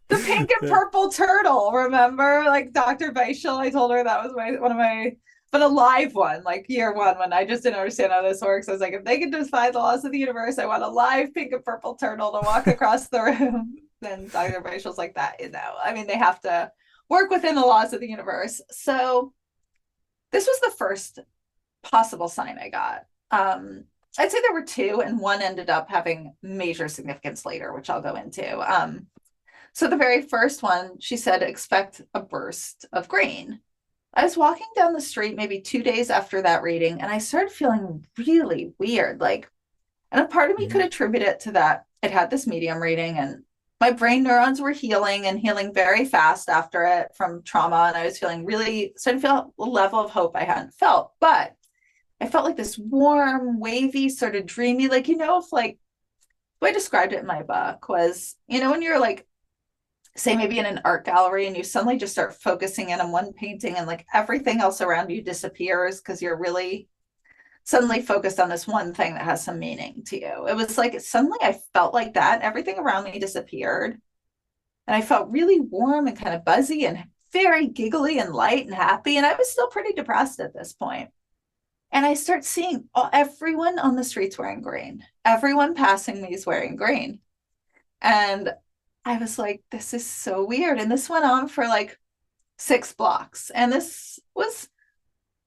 The pink and purple turtle, remember? Like Dr. Beischel, I told her that was one of my. But a live one, like year 1, when I just didn't understand how this works. I was like, if they can defy the laws of the universe, I want a live pink and purple turtle to walk across the room. Then Dr. Beischel's like that, I mean, they have to work within the laws of the universe. So this was the first possible sign I got. I'd say there were 2, and one ended up having major significance later, which I'll go into. So the very first one, she said, expect a burst of green. I was walking down the street maybe 2 days after that reading, and I started feeling really weird. And a part of me could attribute it to that. It had this medium reading, and my brain neurons were healing very fast after it from trauma. And I was starting to feel a level of hope I hadn't felt. But I felt like this warm, wavy, sort of dreamy, the way I described it in my book was, when you're like, say maybe in an art gallery and you suddenly just start focusing in on one painting and like everything else around you disappears because you're really suddenly focused on this one thing that has some meaning to you. It was like suddenly I felt like that. Everything around me disappeared. And I felt really warm and kind of buzzy and very giggly and light and happy. And I was still pretty depressed at this point. And I start seeing everyone on the streets wearing green. Everyone passing me is wearing green. And I was like, this is so weird. And this went on for like 6 blocks. And this was,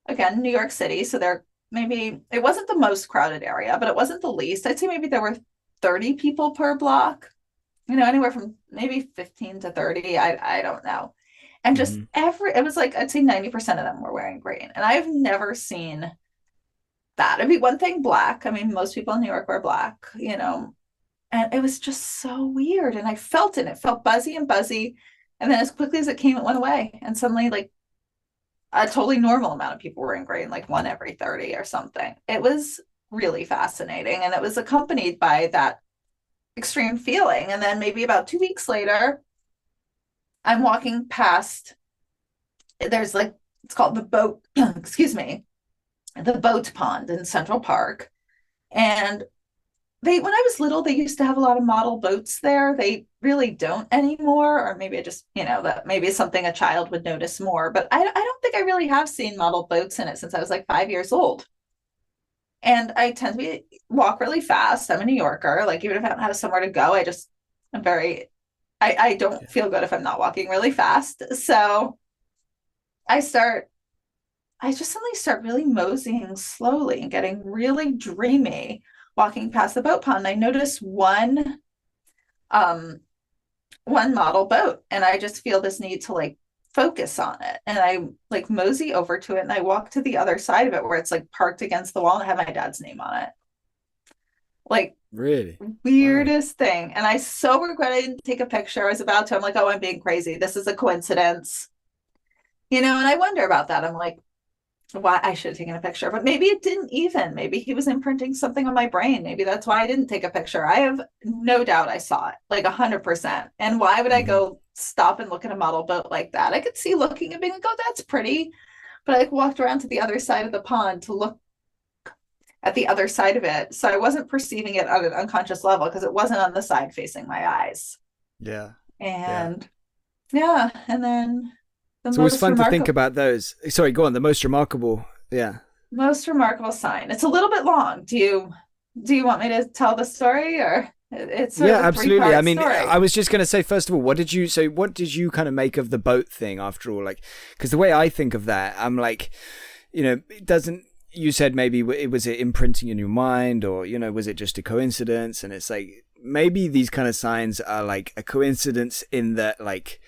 again, New York City. So it wasn't the most crowded area, but it wasn't the least. I'd say maybe there were 30 people per block, anywhere from maybe 15 to 30. I don't know. And just it was like, I'd say 90% of them were wearing green. And I've never seen that. It'd be one thing black. I mean, most people in New York wear black, And it was just so weird. And I felt it. It felt buzzy. And then as quickly as it came, it went away. And suddenly, like, a totally normal amount of people were in green, like 1 every 30 or something. It was really fascinating. And it was accompanied by that extreme feeling. And then maybe about 2 weeks later, I'm walking past, there's like, it's called the boat, the boat pond in Central Park. And when I was little, they used to have a lot of model boats there. They really don't anymore. Or maybe I just, that maybe is something a child would notice more. But I don't think I really have seen model boats in it since I was like 5 years old. And I tend to walk really fast. I'm a New Yorker. Like, even if I don't have somewhere to go, I don't feel good if I'm not walking really fast. So I just suddenly start really moseying slowly and getting really dreamy walking past the boat pond. I notice um, one model boat, and I just feel this need to like focus on it. And I like mosey over to it, and I walk to the other side of it where it's like parked against the wall and I have my dad's name on it. Like, Really? weirdest thing. And I so regret I didn't take a picture. I was about to. I'm like, oh, I'm being crazy. This is a coincidence. And I wonder about that. I'm like, why I should have taken a picture, but maybe it didn't even. Maybe he was imprinting something on my brain. Maybe that's why I didn't take a picture. I have no doubt I saw it, like 100%. And why would I go stop and look at a model boat like that? I could see looking and being like, oh, that's pretty. But I like walked around to the other side of the pond to look at the other side of it. So I wasn't perceiving it on an unconscious level because it wasn't on the side facing my eyes. Yeah. And yeah. And then it's always fun to think about those. Sorry, go on. The most remarkable. Yeah. Most remarkable sign. It's a little bit long. Do you want me to tell the story, or it's sort of a absolutely. I mean, story? I was just going to say, first of all, what did you kind of make of the boat thing after all? Like, because the way I think of that, I'm like, it doesn't, you said maybe it was it imprinting in your mind, or, was it just a coincidence? And it's like, maybe these kind of signs are like a coincidence in that, like,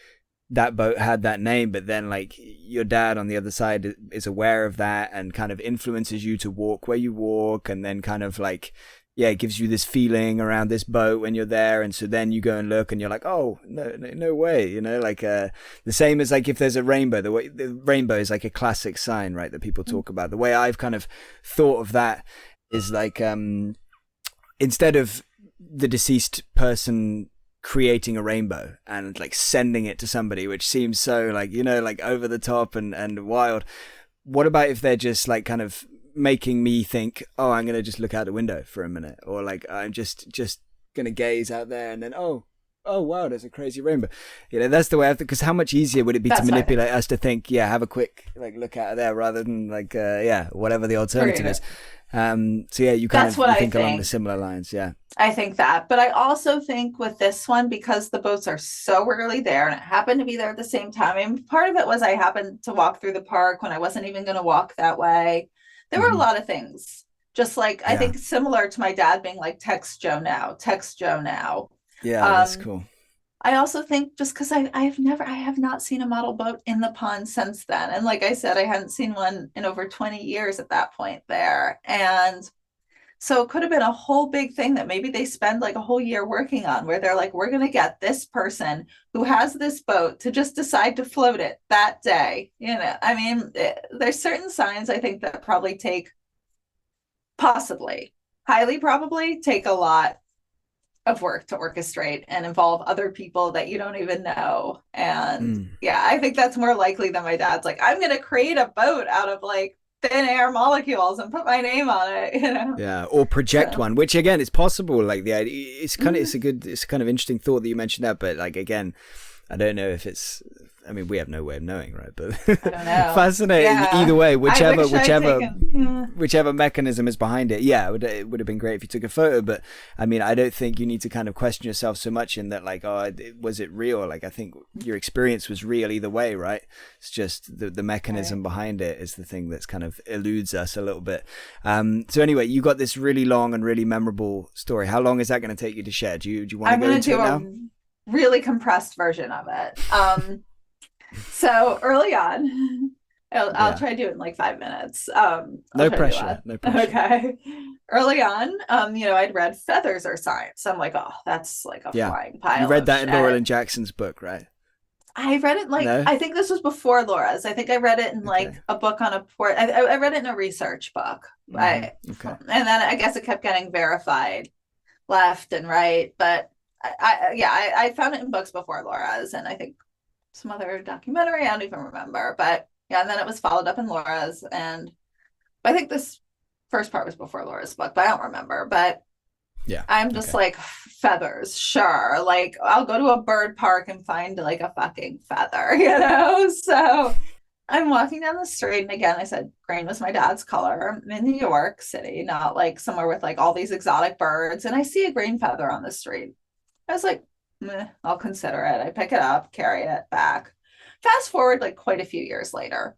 that boat had that name, but then like your dad on the other side is aware of that and kind of influences you to walk where you walk, and then kind of like, it gives you this feeling around this boat when you're there. And so then you go and look and you're like, oh, no way, like the same as like if there's a rainbow, the rainbow is like a classic sign, right, that people talk about. The way I've kind of thought of that is like, instead of the deceased person creating a rainbow and like sending it to somebody, which seems so like, like over the top and wild. What about if they're just like kind of making me think, oh, I'm going to just look out the window for a minute, or like I'm just going to gaze out there, and then, oh wow, there's a crazy rainbow. That's the way I think, because how much easier would it be to manipulate us to think, have a quick like look out of there, rather than like whatever the alternative is. So you kind of think along the similar lines. I think that, but I also think with this one, because the boats are so rarely there, and it happened to be there at the same time. I mean, part of it was I happened to walk through the park when I wasn't even going to walk that way. There were a lot of things, just like, I think similar to my dad being like, text Joe now. Yeah, that's cool. I also think just because I have not seen a model boat in the pond since then. And like I said, I hadn't seen one in over 20 years at that point there. And so it could have been a whole big thing that maybe they spend like a whole year working on, where they're like, we're going to get this person who has this boat to just decide to float it that day. I mean, there's certain signs I think that probably highly probably take a lot of work to orchestrate and involve other people that you don't even know. And I think that's more likely than my dad's like, I'm going to create a boat out of like thin air molecules and put my name on it, or project one, which again is possible. Like the idea, it's kind of it's a kind of interesting thought that you mentioned that, but like again, I don't know if it's, I mean, we have no way of knowing, right? But I don't know. Fascinating. Either way, whichever mechanism is behind it. It would have been great if you took a photo, but I mean, I don't think you need to kind of question yourself so much in that, like, oh, was it real? Like, I think your experience was real either way, right? It's just the mechanism behind it is the thing that's kind of eludes us a little bit. So anyway, you got this really long and really memorable story. How long is that going to take you to share? Do you want to go into it now? Really compressed version of it. So early on, I'll try to do it in like 5 minutes. No pressure. Okay. Early on, I'd read Feathers Are Science. So I'm like, oh, that's like a flying pile. You read that in Laura Lynn Jackson's book, right? I read it I think this was before Laura's. I think I read it in like a book on a port. I read it in a research book. Right. Okay. And then I guess it kept getting verified left and right. But I found it in books before Laura's, and I think some other documentary, I don't even remember, but and then it was followed up in Laura's, and I think this first part was before Laura's book, but I don't remember. But I'm just like, feathers, sure, like I'll go to a bird park and find like a fucking feather, so I'm walking down the street, and again, I said green was my dad's color. I'm in New York City, not like somewhere with like all these exotic birds. And I see a green feather on the street. I was like, meh, I'll consider it. I pick it up, carry it back. Fast forward like quite a few years later,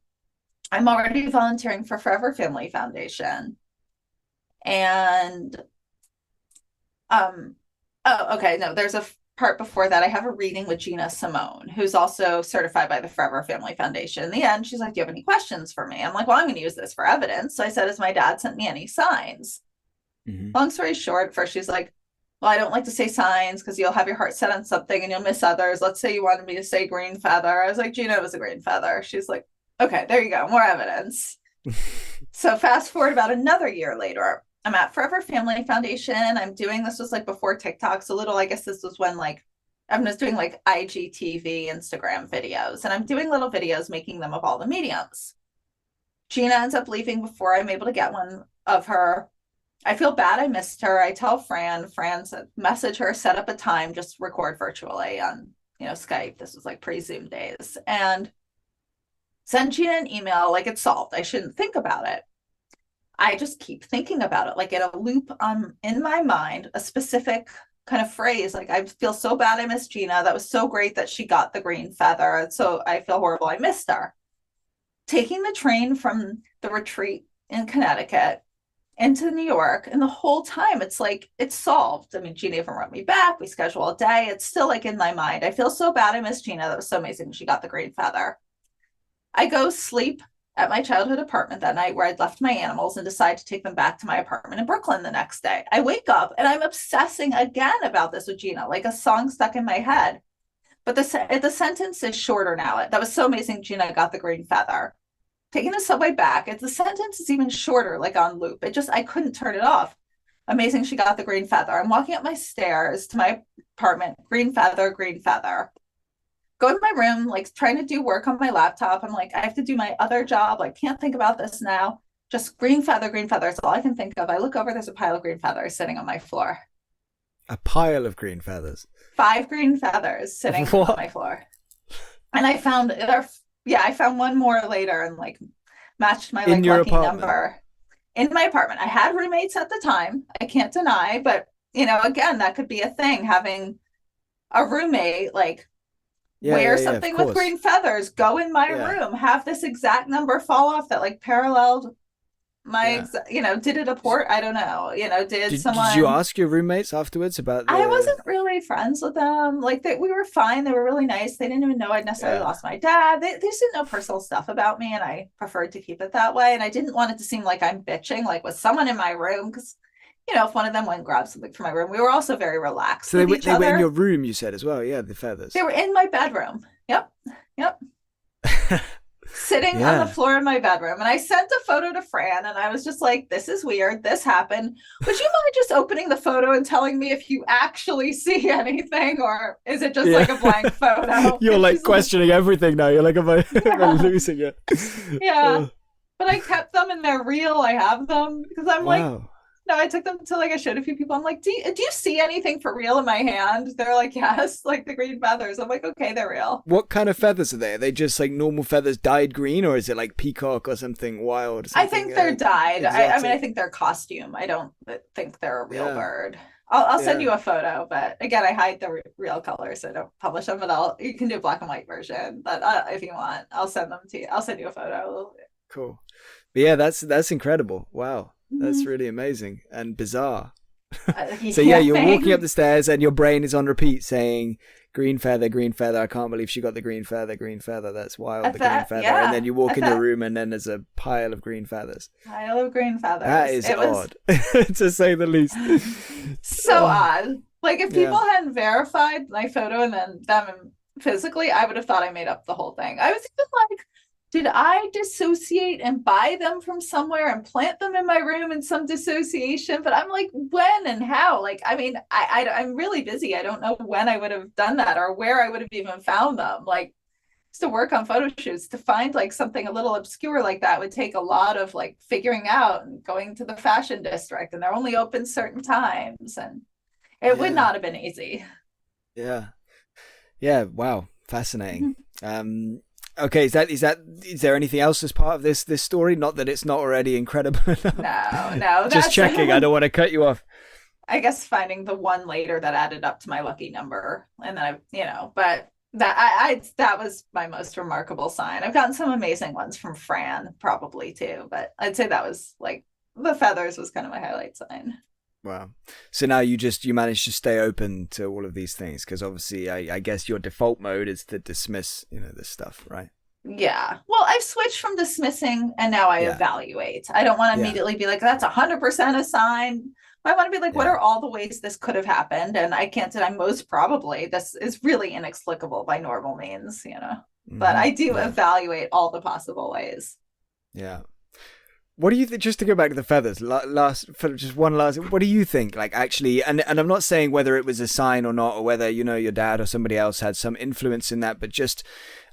I'm already volunteering for Forever Family Foundation. And oh, okay, no, there's a part before that. I have a reading with Gina Simone, who's also certified by the Forever Family Foundation. In the end, she's like, do you have any questions for me? I'm like, well, I'm going to use this for evidence. So I said, has my dad sent me any signs? Long story short, first she's like, well, I don't like to say signs because you'll have your heart set on something and you'll miss others. Let's say you wanted me to say green feather. I was like, Gina, it was a green feather. She's like, okay, there you go, more evidence. So fast forward about another year later, I'm at Forever Family Foundation. I'm doing, this was like before TikTok, so little, I guess this was when like I'm just doing like IGTV, Instagram videos, and I'm doing little videos, making them of all the mediums. Gina ends up leaving before I'm able to get one of her. I feel bad I missed her. I tell Fran said, message her, set up a time, just record virtually on, Skype. This was like pre-Zoom days. And send Gina an email like it's solved. I shouldn't think about it. I just keep thinking about it, like in a loop in my mind, a specific kind of phrase. Like, I feel so bad I missed Gina. That was so great that she got the green feather. So I feel horrible I missed her. Taking the train from the retreat in Connecticut into New York, and the whole time it's like it's solved. I mean, Gina even wrote me back. We schedule a day. It's still like in my mind. I feel so bad I missed Gina. That was so amazing. She got the green feather. I go sleep at my childhood apartment that night where I'd left my animals and decide to take them back to my apartment in Brooklyn the next day. I wake up and I'm obsessing again about this with Gina, like a song stuck in my head. But the sentence is shorter now. That was so amazing. Gina got the green feather. Taking the subway back, the sentence is even shorter, like on loop. I couldn't turn it off. Amazing, she got the green feather. I'm walking up my stairs to my apartment, green feather, green feather. Go to my room, like trying to do work on my laptop. I'm like, I have to do my other job. Like, can't think about this now. Just green feather, green feather. That's all I can think of. I look over, there's a pile of green feathers sitting on my floor. A pile of green feathers? 5 green feathers sitting on my floor. And I found I found one more later and like matched my like lucky number in my apartment. I had roommates at the time. I can't deny, but again, that could be a thing, having a roommate like wear something with green feathers, go in my room, have this exact number fall off that like paralleled my did it apport? I don't know. Did someone? Did you ask your roommates afterwards about I wasn't really friends with them. Like we were fine. They were really nice. They didn't even know I'd necessarily lost my dad. They just didn't know personal stuff about me, and I preferred to keep it that way. And I didn't want it to seem like I'm bitching, like with someone in my room, because if one of them went and grabbed something from my room, we were also very relaxed. So they were in your room, you said, as well. Yeah, the feathers. They were in my bedroom. Yep. Sitting on the floor in my bedroom. And I sent a photo to Fran, and I was just like, this is weird. This happened. Would you mind just opening the photo and telling me if you actually see anything, or is it just like a blank photo? You're like questioning everything now. You're like, am I losing it? Yeah. But I kept them and they're real. I have them because I'm like, no, I took them to like, I showed a few people. I'm like, do you see anything for real in my hand? They're like, yes, like the green feathers. I'm like, okay, they're real. What kind of feathers are they? Are they just like normal feathers dyed green, or is it like peacock or something wild? I think they're dyed. I mean, I think they're costume. I don't think they're a real bird. I'll send you a photo, but again, I hide the real colors, so I don't publish them. But you can do a black and white version. But if you want, I'll send them to you. I'll send you a photo. Cool. But yeah, that's incredible. Wow. That's really amazing and bizarre. So you're walking up the stairs and your brain is on repeat saying, green feather, I can't believe she got the green feather, that's wild, the green feather. And then you walk in your room and then there's a pile of green feathers. Pile of green feathers. That is odd, to say the least. So odd. Like if people hadn't verified my photo and then them physically, I would have thought I made up the whole thing. I was even like, did I dissociate and buy them from somewhere and plant them in my room in some dissociation? But I'm like, when and how? Like, I mean, I'm really busy. I don't know when I would have done that or where I would have even found them. Like, just to work on photo shoots, to find like something a little obscure like that would take a lot of like figuring out and going to the fashion district, and they're only open certain times, and it would not have been easy. Yeah. Wow. Fascinating. Okay, is there anything else as part of this story? Not that it's not already incredible enough. No. Just checking. I don't want to cut you off. I guess finding the one later that added up to my lucky number, and then but that was my most remarkable sign. I've gotten some amazing ones from Fran, probably too, but I'd say that was like the feathers was kind of my highlight sign. Wow. So now you manage to stay open to all of these things, because obviously I guess your default mode is to dismiss, this stuff, right? Yeah. Well, I've switched from dismissing and now I evaluate. I don't want to immediately be like, that's 100% a sign. I want to be like, what are all the ways this could have happened? And I can't deny most probably this is really inexplicable by normal means, but I do evaluate all the possible ways. Yeah. What do you think, just to go back to the feathers, what do you think, like, actually, and I'm not saying whether it was a sign or not, or whether, your dad or somebody else had some influence in that, but just,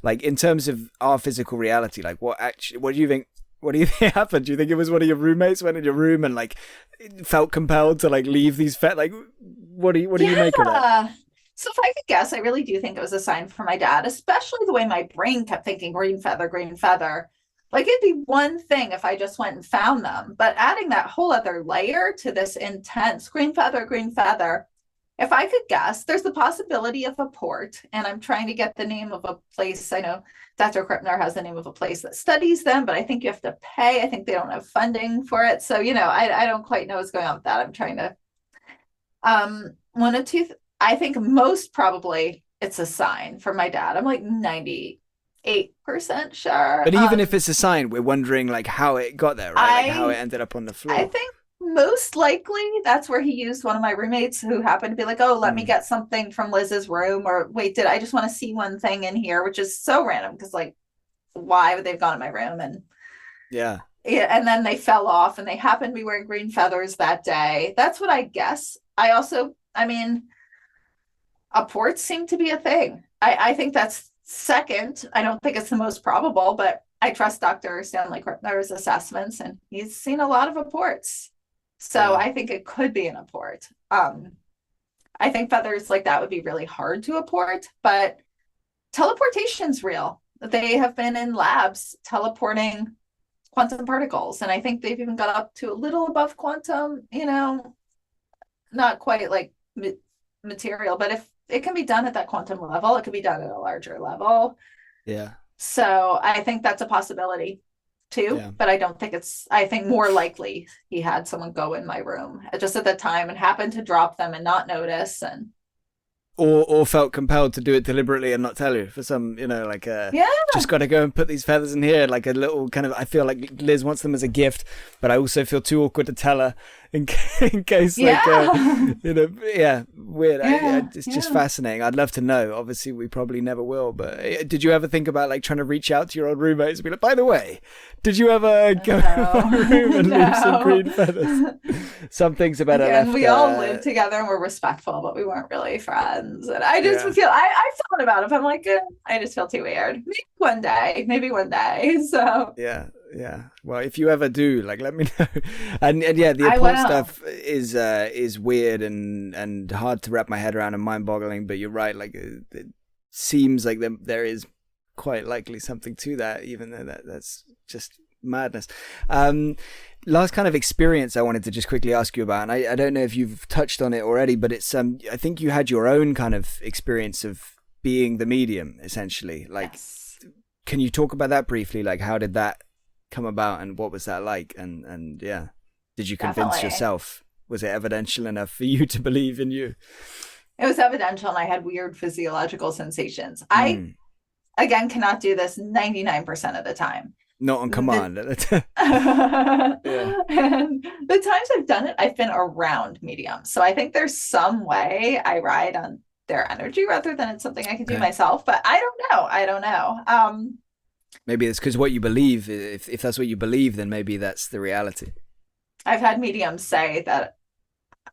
like, in terms of our physical reality, like, what do you think happened? Do you think it was one of your roommates went in your room and, like, felt compelled to, like, leave these like, what do you make of that? So if I could guess, I really do think it was a sign from my dad, especially the way my brain kept thinking green feather, green feather. Like, it'd be one thing if I just went and found them, but adding that whole other layer to this intense green feather, if I could guess, there's the possibility of a port, and I'm trying to get the name of a place. I know Dr. Krippner has the name of a place that studies them, but I think you have to pay. I think they don't have funding for it. So, I don't quite know what's going on with that. I'm trying to, I think most probably it's a sign from my dad. I'm like 98% sure. But even if it's a sign, we're wondering, like, how it got there, right? Like, how it ended up on the floor. I think most likely that's where he used one of my roommates who happened to be like, oh, let me get something from Liz's room, or wait, I just want to see one thing in here, which is so random because, like, why would they have gone in my room? And and then they fell off and they happened to be wearing green feathers that day. That's what I guess. Ports seem to be a thing. I think that's second. I don't think it's the most probable, but I trust Dr. Stanley Krippner's assessments, and he's seen a lot of apports. So I think it could be an apport. I think feathers like that would be really hard to apport, but teleportation's real. They have been in labs teleporting quantum particles, and I think they've even got up to a little above quantum, not quite like material, but if it can be done at that quantum level, it could be done at a larger level. Yeah. So I think that's a possibility too, but I think more likely he had someone go in my room just at the time and happened to drop them and not notice, and or felt compelled to do it deliberately and not tell you for some, just got to go and put these feathers in here, like a little kind of, I feel like Liz wants them as a gift, but I also feel too awkward to tell her in case, weird. It's just fascinating. I'd love to know. Obviously, we probably never will, but did you ever think about, like, trying to reach out to your old roommates and be like, by the way, did you ever go in my room and leave some green feathers? Some things about it. And we all lived together and were respectful, but we weren't really friends. And I just feel, I thought about it. I'm like, I just feel too weird. Maybe one day. So yeah. Well, if you ever do, like, let me know. And the apport stuff is weird and hard to wrap my head around and mind-boggling. But you're right. Like, it seems like there is quite likely something to that, even though that's just madness. Last kind of experience I wanted to just quickly ask you about, and I don't know if you've touched on it already, but it's I think you had your own kind of experience of being the medium, essentially. Like, can you talk about that briefly? Like, how did that come about, and what was that like? And did you convince yourself? Was it evidential enough for you to believe in you? It was evidential, and I had weird physiological sensations. I, again, cannot do this 99% of the time. Not on command. And the times I've done it, I've been around mediums. So I think there's some way I ride on their energy rather than it's something I can do myself. But I don't know. Maybe it's because what you believe. If that's what you believe, then maybe that's the reality. I've had mediums say that.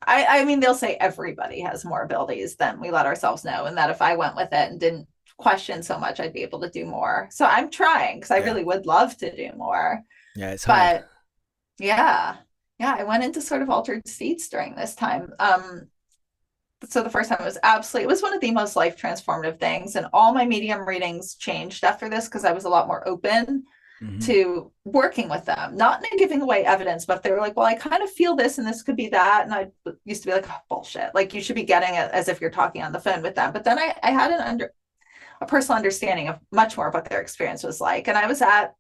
I mean, they'll say everybody has more abilities than we let ourselves know, and that if I went with it and didn't question so much, I'd be able to do more. So I'm trying, because I really would love to do more. Yeah, it's hard. But I went into sort of altered states during this time. so the first time it was one of the most life transformative things. And all my medium readings changed after this because I was a lot more open to working with them, not in giving away evidence, but they were like, well, I kind of feel this and this could be that. And I used to be like, oh, bullshit. Like, you should be getting it as if you're talking on the phone with them. But then I had a personal understanding of much more of what their experience was like. And I was at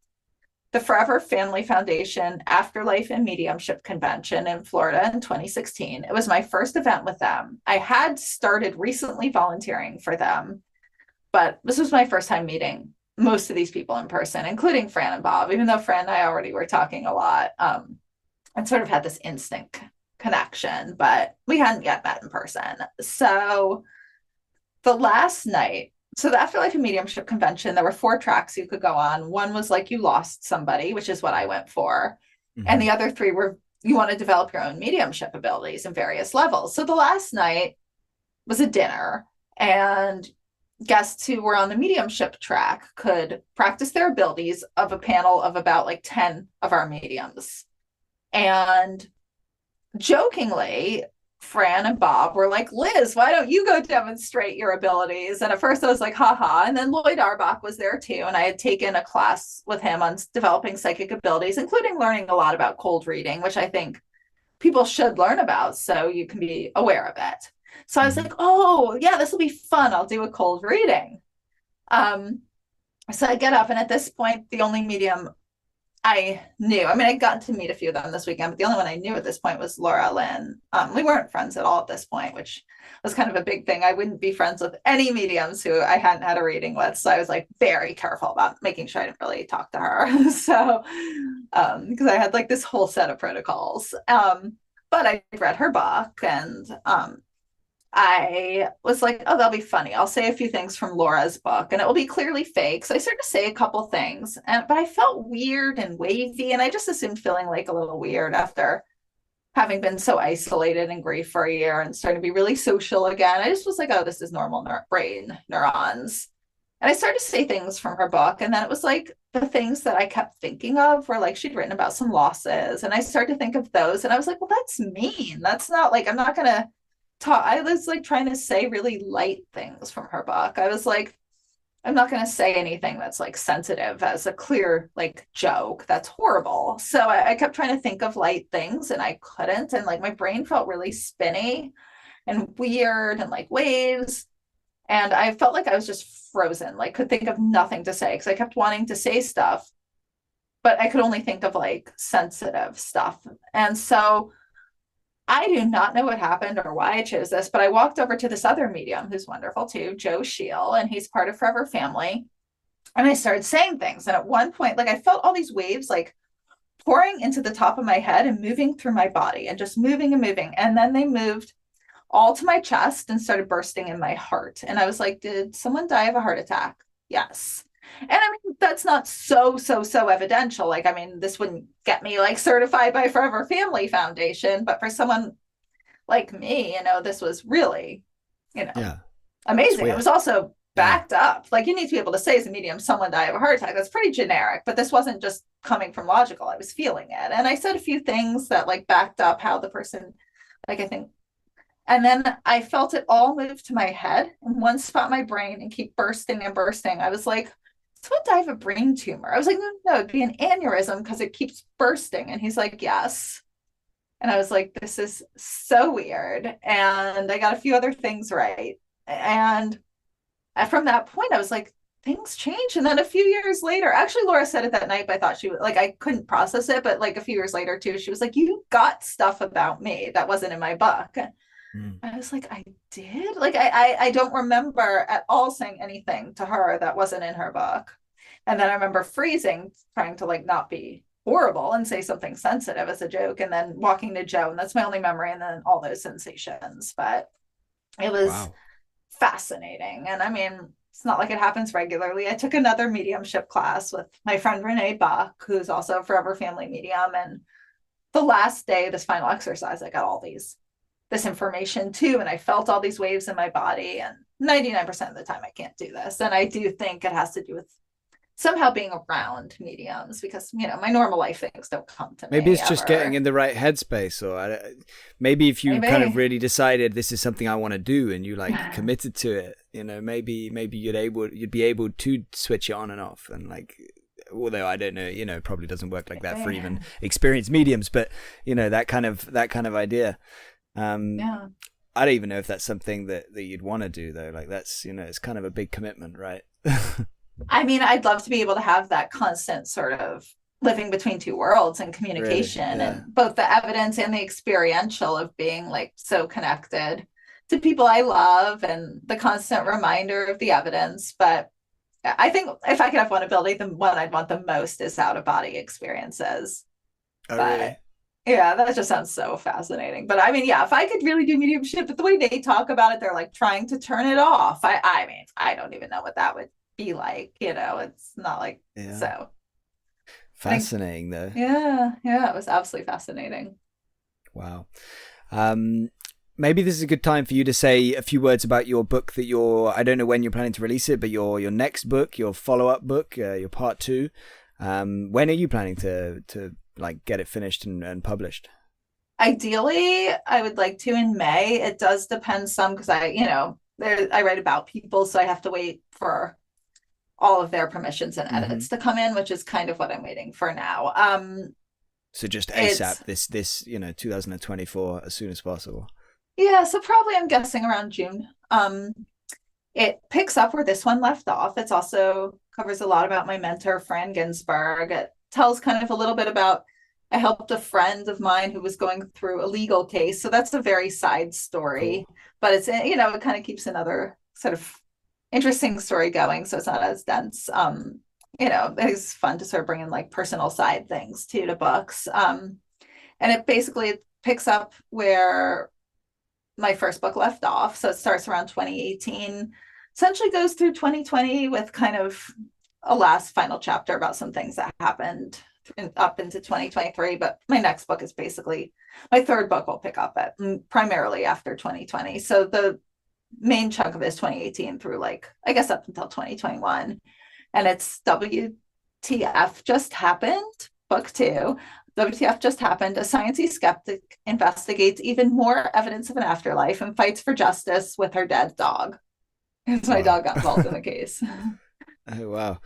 the Forever Family Foundation Afterlife and Mediumship Convention in Florida in 2016. It was my first event with them. I had started recently volunteering for them, but this was my first time meeting most of these people in person, including Fran and Bob, even though Fran and I already were talking a lot, and sort of had this instant connection, but we hadn't yet met in person. So the last night, so the Afterlife and Mediumship Convention, there were 4 tracks you could go on. One was like you lost somebody, which is what I went for. And the other 3 were you want to develop your own mediumship abilities in various levels. So the last night was a dinner, and guests who were on the mediumship track could practice their abilities of a panel of about like 10 of our mediums. And jokingly, Fran and Bob were like, Liz, why don't you go demonstrate your abilities? And at first I was like, haha. And then Lloyd Arbach was there too. And I had taken a class with him on developing psychic abilities, including learning a lot about cold reading, which I think people should learn about so you can be aware of it. So I was like, oh, yeah, this will be fun. I'll do a cold reading. So I get up, and at this point, the only medium I knew, I mean, I'd gotten to meet a few of them this weekend, but the only one I knew at this point was Laura Lynn. We weren't friends at all at this point, which was kind of a big thing. I wouldn't be friends with any mediums who I hadn't had a reading with. So I was like very careful about making sure I didn't really talk to her. So, because I had like this whole set of protocols. But I read her book, and I was like, oh, that'll be funny. I'll say a few things from Laura's book, and it will be clearly fake. So I started to say a couple things, but I felt weird and wavy, and I just assumed feeling like a little weird after having been so isolated in grief for a year and starting to be really social again. I just was like, oh, this is normal brain neurons. And I started to say things from her book, and then it was like the things that I kept thinking of were like she'd written about some losses, and I started to think of those, and I was like, well, that's mean. That's not like, I'm not going to talk. I was like trying to say really light things from her book. I was like, I'm not going to say anything that's like sensitive as a clear like joke. That's horrible. So I kept trying to think of light things, and I couldn't. And like my brain felt really spinny and weird and like waves. And I felt like I was just frozen, like could think of nothing to say because I kept wanting to say stuff, but I could only think of like sensitive stuff. And so I do not know what happened or why I chose this, but I walked over to this other medium who's wonderful too, Joe Scheel, and he's part of Forever Family. And I started saying things. And at one point, like I felt all these waves like pouring into the top of my head and moving through my body and just moving and moving. And then they moved all to my chest and started bursting in my heart. And I was like, did someone die of a heart attack? Yes. And I mean, that's not so evidential. Like, I mean, this wouldn't get me like certified by Forever Family Foundation, but for someone like me, you know, this was really, you know, amazing. It was also backed up. Like, you need to be able to say as a medium, someone died of a heart attack. That's pretty generic, but this wasn't just coming from logical. I was feeling it. And I said a few things that like backed up how the person, like, I think, and then I felt it all move to my head in one spot in my brain and keep bursting and bursting. I was like, someone died of a brain tumor. I was like, no, it'd be an aneurysm because it keeps bursting. And he's like, yes. And I was like, this is so weird. And I got a few other things right. And from that point, I was like, things change. And then a few years later, actually, Laura said it that night, but I thought she was like, I couldn't process it. But like a few years later, too, she was like, you got stuff about me that wasn't in my book. I was like, I did? Like, I don't remember at all saying anything to her that wasn't in her book. And then I remember freezing, trying to like not be horrible and say something sensitive as a joke, and then walking to Joe. And that's my only memory. And then all those sensations. But it was fascinating. And I mean, it's not like it happens regularly. I took another mediumship class with my friend Renee Bach, who's also a Forever Family medium. And the last day, this final exercise, I got all this information too. And I felt all these waves in my body, and 99% of the time I can't do this. And I do think it has to do with somehow being around mediums, because, you know, my normal life things don't come to Maybe me it's just ever. getting in the right headspace, or maybe if you kind of really decided this is something I want to do and you like committed to it, you know, maybe you'd be able to switch it on and off, and like, although I don't know, you know, it probably doesn't work like that for even experienced mediums, but you know, that kind of idea. Yeah. I don't even know if that's something that you'd want to do though. Like that's, you know, it's kind of a big commitment, right? I mean, I'd love to be able to have that constant sort of living between two worlds and communication, Really? Yeah. and both the evidence and the experiential of being like so connected to people I love, and the constant reminder of the evidence. But I think if I could have one ability, the one I'd want the most is out of body experiences. Oh, But really? yeah, that just sounds so fascinating. But I mean, yeah, if I could really do mediumship, but the way they talk about it, they're like trying to turn it off. I mean, I don't even know what that would be like, you know. It's not like so Fascinating though. Yeah, it was absolutely fascinating. Wow. Maybe this is a good time for you to say a few words about your book that I don't know when you're planning to release it, but your next book, your follow-up book, your part 2. When are you planning to like get it finished and published? Ideally, I would like to in May. It does depend some, because I write about people, so I have to wait for all of their permissions and edits to come in, which is kind of what I'm waiting for now. So just ASAP, this 2024, as soon as possible. Yeah, so probably I'm guessing around June. It picks up where this one left off. It's also covers a lot about my mentor, Fran Ginsburg. It tells kind of a little bit about, I helped a friend of mine who was going through a legal case. So that's a very side story, cool. But it's, it kind of keeps another sort of interesting story going. So it's not as dense. It's fun to sort of bring in like personal side things too to books. And it basically picks up where my first book left off. So it starts around 2018, essentially goes through 2020 with kind of a last final chapter about some things that happened up into 2023. But my next book is basically, my third book will pick up at primarily after 2020. So the main chunk of it is 2018 through like, I guess up until 2021. And it's WTF Just Happened, book 2. WTF Just Happened, a sciencey-skeptic investigates even more evidence of an afterlife and fights for justice with her dead dog. Because my dog got involved in the case. Oh, wow.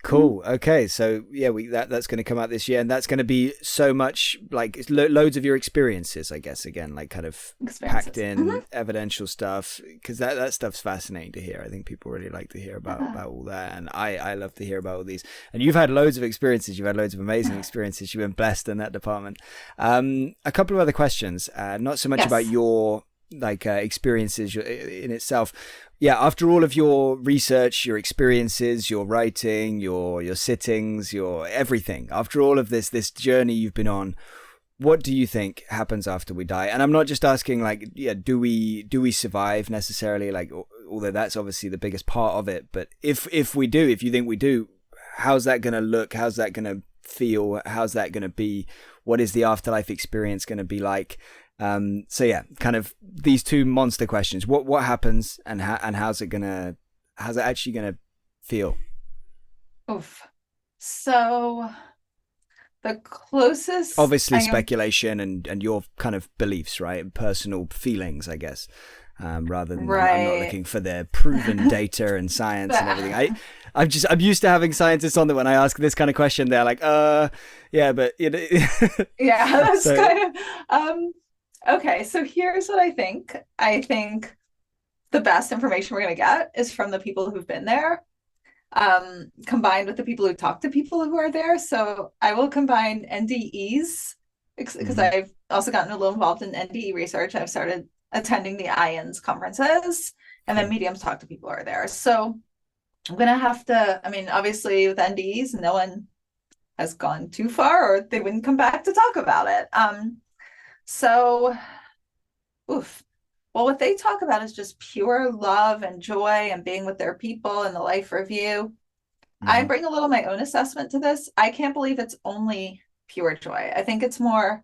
Cool. Okay. So yeah, that's going to come out this year, and that's going to be so much like loads of your experiences, I guess, again, like kind of packed in evidential stuff, because that stuff's fascinating to hear. I think people really like to hear about all that, and I love to hear about all these. And you've had loads of experiences. You've had loads of amazing experiences. You've been blessed in that department. A couple of other questions, not so much about your experiences in itself. Yeah, after all of your research, your experiences, your writing, your sittings, your everything, after all of this journey you've been on, what do you think happens after we die? And I'm not just asking do we survive necessarily, like, although that's obviously the biggest part of it, but if you think we do, how's that going to look? How's that going to feel? How's that going to be? What is the afterlife experience going to be like? So yeah, kind of these two monster questions. What happens, and how's it actually gonna feel? Oof. So the closest, obviously speculation and your kind of beliefs, right? Personal feelings, I guess. Rather than I'm not looking for the proven data and science and everything. I'm used to having scientists on that when I ask this kind of question, they're like, yeah, but you know. Yeah, that's kind of okay, so here's what I think. I think the best information we're going to get is from the people who've been there, combined with the people who talk to people who are there. So I will combine NDEs, because I've also gotten a little involved in NDE research. I've started attending the IANS conferences, and then mediums talk to people who are there. So I'm going to have to, I mean, obviously with NDEs, no one has gone too far or they wouldn't come back to talk about it. So, well, what they talk about is just pure love and joy and being with their people and the life review. I bring a little my own assessment to this. I can't believe it's only pure joy. I think it's more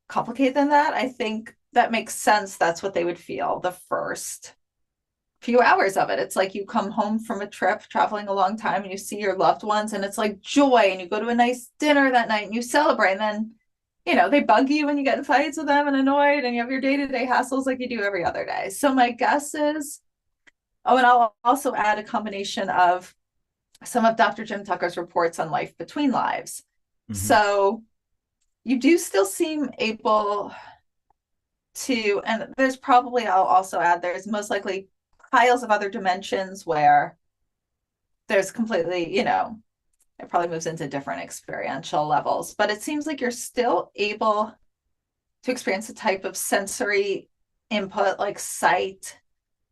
complicated than that. I think that makes sense. That's what they would feel the first few hours of it. It's like you come home from a trip traveling a long time and you see your loved ones and it's like joy, and you go to a nice dinner that night and you celebrate, and then they bug you and you get in fights with them and annoyed, and you have your day-to-day hassles like you do every other day. So my guess is, oh, and I'll also add a combination of some of Dr. Jim Tucker's reports on life between lives. So you do still seem able to, and there's probably, I'll also add, there's most likely piles of other dimensions where there's completely, it probably moves into different experiential levels, but it seems like you're still able to experience a type of sensory input like sight,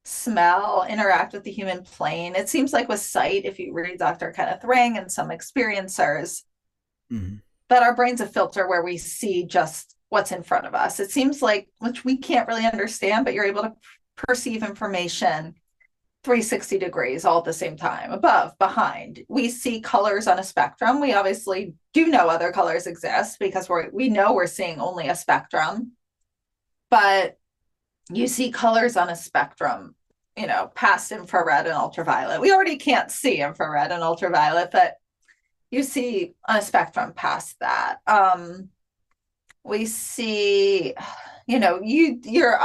smell, interact with the human plane. It seems like with sight, if you read Dr. Kenneth Ring and some experiencers, that our brain's a filter where we see just what's in front of us. It seems like, which we can't really understand, but you're able to perceive information 360 degrees all at the same time, above, behind. We see colors on a spectrum. We obviously do know other colors exist because we know we're seeing only a spectrum, but you see colors on a spectrum, past infrared and ultraviolet. We already can't see infrared and ultraviolet, but you see on a spectrum past that. We see, you're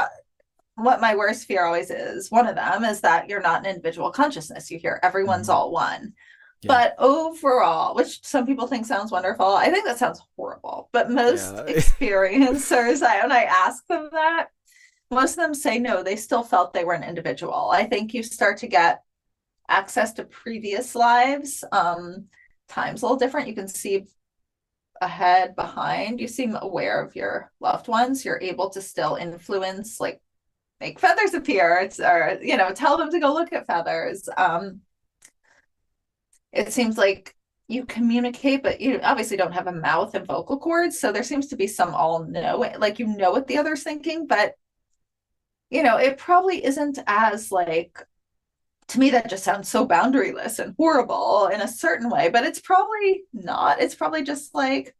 what my worst fear always is, one of them is that you're not an individual consciousness. You hear everyone's all one. Yeah. But overall, which some people think sounds wonderful, I think that sounds horrible. But most experiencers, when I ask them that, most of them say no, they still felt they were an individual. I think you start to get access to previous lives. Time's a little different. You can see ahead, behind. You seem aware of your loved ones. You're able to still influence, like make feathers appear, or tell them to go look at feathers. It seems like you communicate, but you obviously don't have a mouth and vocal cords, so there seems to be some like what the other's thinking, but it probably isn't as, like, to me that just sounds so boundaryless and horrible in a certain way, but it's probably not. It's probably just like,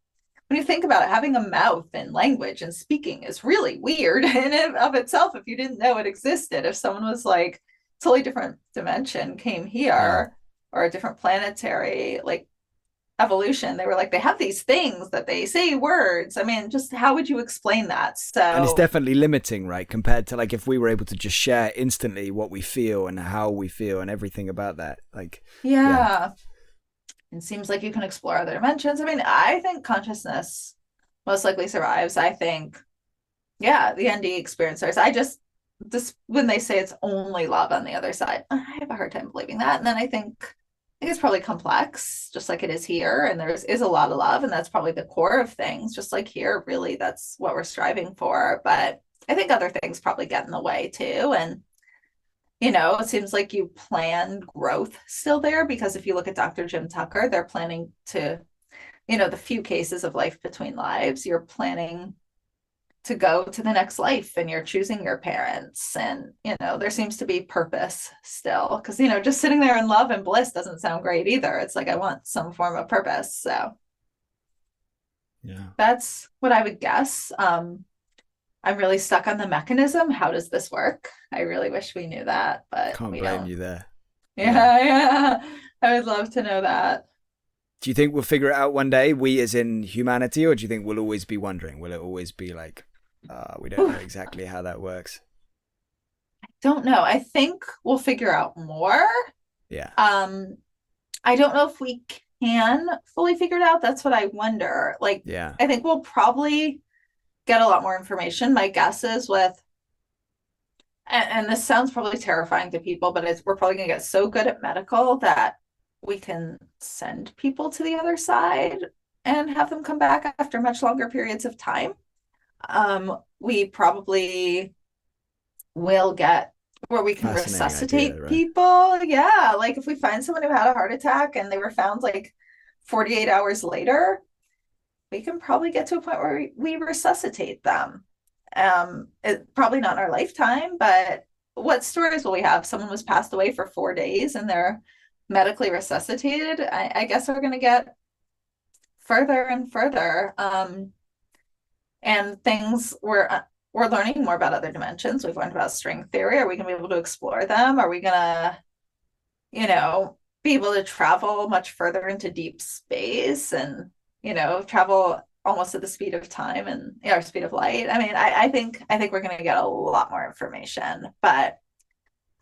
when you think about it, having a mouth and language and speaking is really weird in and of itself if you didn't know it existed. If someone was like, totally different dimension came here, or a different planetary, like, evolution, they were like, they have these things that they say words. I mean, just how would you explain that? So, and it's definitely limiting, right, compared to, like, if we were able to just share instantly what we feel and how we feel and everything about that, like, yeah. It seems like you can explore other dimensions. I mean, I think consciousness most likely survives. I think, the ND experiencers, when they say it's only love on the other side, I have a hard time believing that. And then I think it's probably complex, just like it is here. And there is a lot of love, and that's probably the core of things. Just like here, really, that's what we're striving for. But I think other things probably get in the way too. And it seems like you plan growth still there, because if you look at Dr. Jim Tucker, they're planning to, the few cases of life between lives, you're planning to go to the next life, and you're choosing your parents. And, there seems to be purpose still, because, just sitting there in love and bliss doesn't sound great either. It's like, I want some form of purpose. So that's what I would guess. I'm really stuck on the mechanism. How does this work? I really wish we knew that, but can't blame you there. Yeah. I would love to know that. Do you think we'll figure it out one day, we as in humanity, or do you think we'll always be wondering? Will it always be like, we don't know exactly how that works? I don't know. I think we'll figure out more. Yeah. I don't know if we can fully figure it out. That's what I wonder. Like, I think we'll probably get a lot more information. My guess is and this sounds probably terrifying to people, but we're probably going to get so good at medical that we can send people to the other side and have them come back after much longer periods of time. We probably will get where we can resuscitate people. Yeah. Like, if we find someone who had a heart attack and they were found like 48 hours later, we can probably get to a point where we resuscitate them. Probably not in our lifetime, but what stories will we have? Someone was passed away for 4 days and they're medically resuscitated. I guess we're going to get further and further. And things were we're learning more about other dimensions. We've learned about string theory. Are we going to be able to explore them? Are we going to, be able to travel much further into deep space and, travel almost at the speed of time and our speed of light? I mean, I think we're going to get a lot more information, but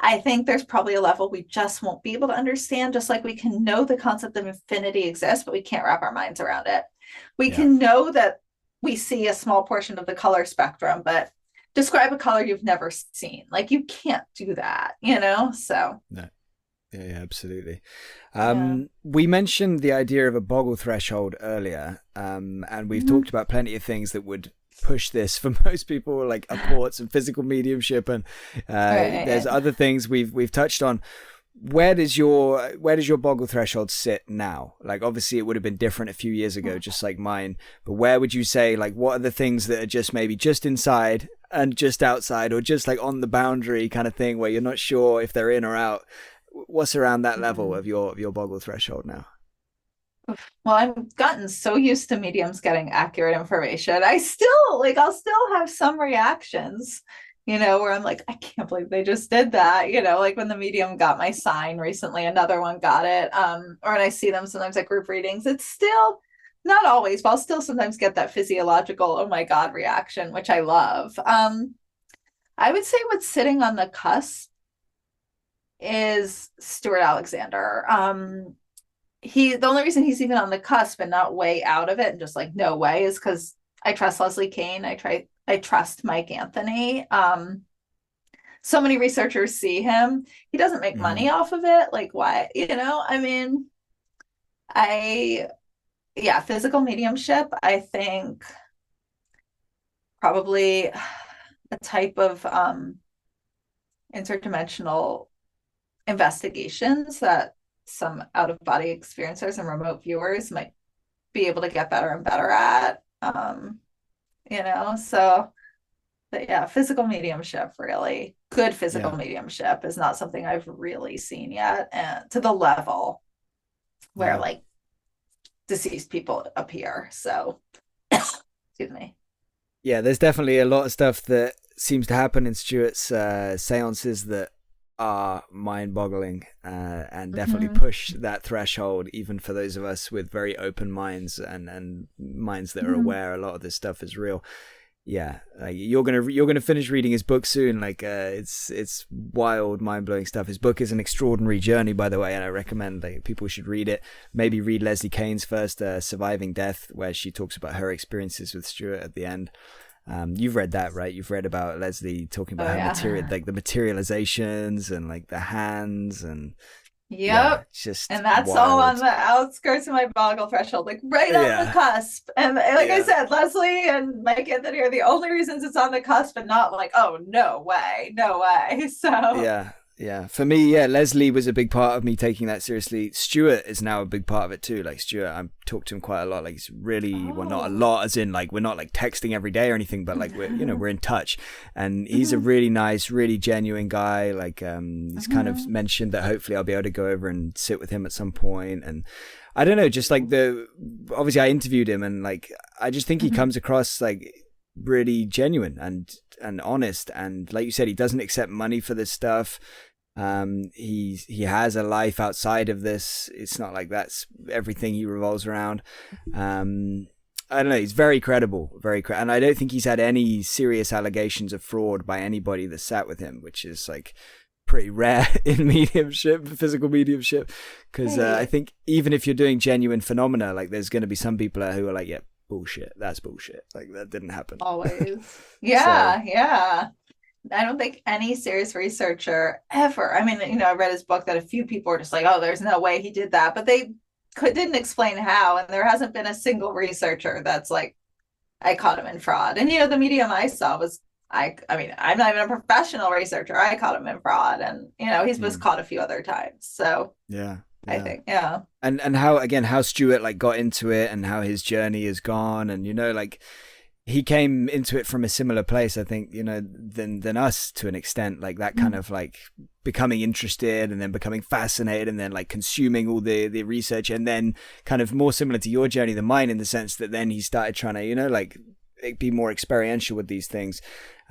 I think there's probably a level we just won't be able to understand, just like we can know the concept of infinity exists, but we can't wrap our minds around it. We can know that we see a small portion of the color spectrum, but describe a color you've never seen. Like, you can't do that, So. No. Yeah, absolutely. We mentioned the idea of a boggle threshold earlier, and we've talked about plenty of things that would push this for most people, like apports and physical mediumship, and there's other things we've touched on. Where does your boggle threshold sit now? Like, obviously it would have been different a few years ago, just like mine, but where would you say, like, what are the things that are just maybe just inside and just outside, or just like on the boundary kind of thing, where you're not sure if they're in or out? What's around that level of your boggle threshold now? Well, I've gotten so used to mediums getting accurate information. I'll still have some reactions, where I'm like, I can't believe they just did that. Like when the medium got my sign recently, another one got it. Or when I see them sometimes at group readings, it's still not always, but I'll still sometimes get that physiological, oh my God, reaction, which I love. I would say what's sitting on the cusp is Stuart Alexander. The only reason he's even on the cusp and not way out of it and just like no way is because I trust Leslie Kean. I trust Mike Anthony. So many researchers see him. He doesn't make money off of it. Like, why? I mean, physical mediumship, I think probably a type of interdimensional investigations that some out-of-body experiencers and remote viewers might be able to get better and better at. But yeah, physical mediumship, really good physical mediumship is not something I've really seen yet, and to the level where like deceased people appear. So excuse me. Yeah, there's definitely a lot of stuff that seems to happen in Stuart's seances that are mind-boggling, and definitely push that threshold, even for those of us with very open minds and minds that are aware a lot of this stuff is real. Yeah, like you're gonna finish reading his book soon. Like, it's wild, mind-blowing stuff. His book is an extraordinary journey, by the way, and I recommend people should read it. Maybe read Leslie Kean's first, Surviving Death, where she talks about her experiences with Stuart at the end. You've read that, right? You've read about Leslie talking about like the materializations and like the hands and and that's wild. All on the outskirts of my boggle threshold, like right on the cusp. And like I said, Leslie and Mike Anthony are the only reasons it's on the cusp, and not like, oh, no way. So for me, Leslie was a big part of me taking that seriously. Stuart is now a big part of it too. Like Stuart, I talk to him quite a lot. Like, he's really well, not a lot as in like we're not like texting every day or anything, but like we're in touch, and he's a really nice, really genuine guy. Like he's kind of mentioned that hopefully I'll be able to go over and sit with him at some point. And I don't know, just like obviously I interviewed him, and like I just think he comes across like really genuine and honest, and like you said, he doesn't accept money for this stuff. He has a life outside of this. It's not like that's everything he revolves around. I don't know, he's very credible, and I don't think he's had any serious allegations of fraud by anybody that sat with him, which is like pretty rare in mediumship, physical mediumship, because I think even if you're doing genuine phenomena, like there's going to be some people who are like, yeah, bullshit, that's bullshit, like that didn't happen always. Yeah. I don't think any serious researcher ever, I mean, I read his book that a few people were just like, oh, there's no way he did that, but they didn't explain how, and there hasn't been a single researcher that's like, I caught him in fraud. And the medium I saw was, I mean, I'm not even a professional researcher, I caught him in fraud, and he's was caught a few other times. So I think and how Stuart like got into it, and how his journey has gone, and like he came into it from a similar place, I think, than us to an extent, like that kind of like becoming interested and then becoming fascinated and then like consuming all the research, and then kind of more similar to your journey than mine, in the sense that then he started trying to, like be more experiential with these things.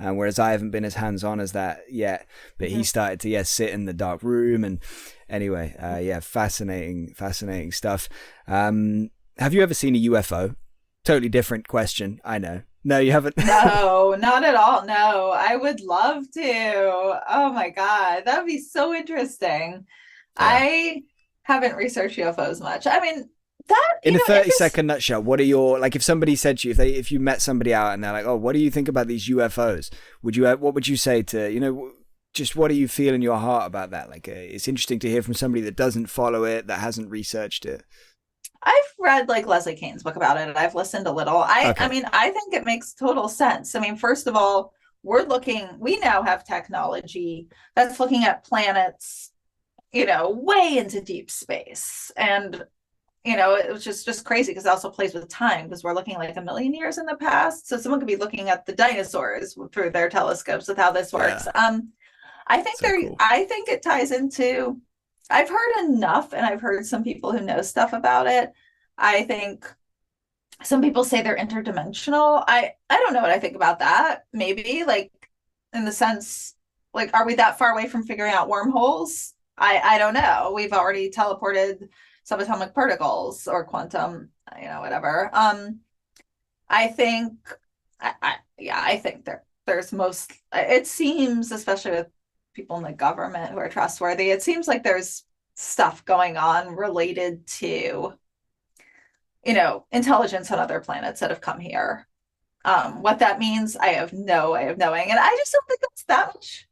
whereas I haven't been as hands-on as that yet. But he started to sit in the dark room, and anyway, fascinating stuff. Have you ever seen a UFO? Totally different question, I know. No, you haven't? No, not at all. No, I would love to. Oh my God, that would be so interesting. Yeah. I haven't researched UFOs much. I mean, that in a 30-second nutshell, what are your, like, if somebody said to you, if you met somebody out and they're like, oh, what do you think about these UFOs? What would you say to, just what do you feel in your heart about that? Like, it's interesting to hear from somebody that doesn't follow it, that hasn't researched it. I've read like Leslie Kean's book about it, and I've listened a little. I mean, I think it makes total sense. I mean, first of all, we now have technology that's looking at planets, way into deep space. And, it was just crazy because it also plays with time, because we're looking like 1 million years in the past. So someone could be looking at the dinosaurs through their telescopes with how this works. Yeah. I think cool. I think it ties into, I've heard enough, and I've heard some people who know stuff about it. I think some people say they're interdimensional. I don't know what I think about that. Maybe, like, in the sense, like, are we that far away from figuring out wormholes? I don't know. We've already teleported subatomic particles or quantum, whatever. I think, I think there's it seems, especially with people in the government who are trustworthy, it seems like there's stuff going on related to, intelligence on other planets that have come here. What that means, I have no way of knowing. And I just don't think that's that much.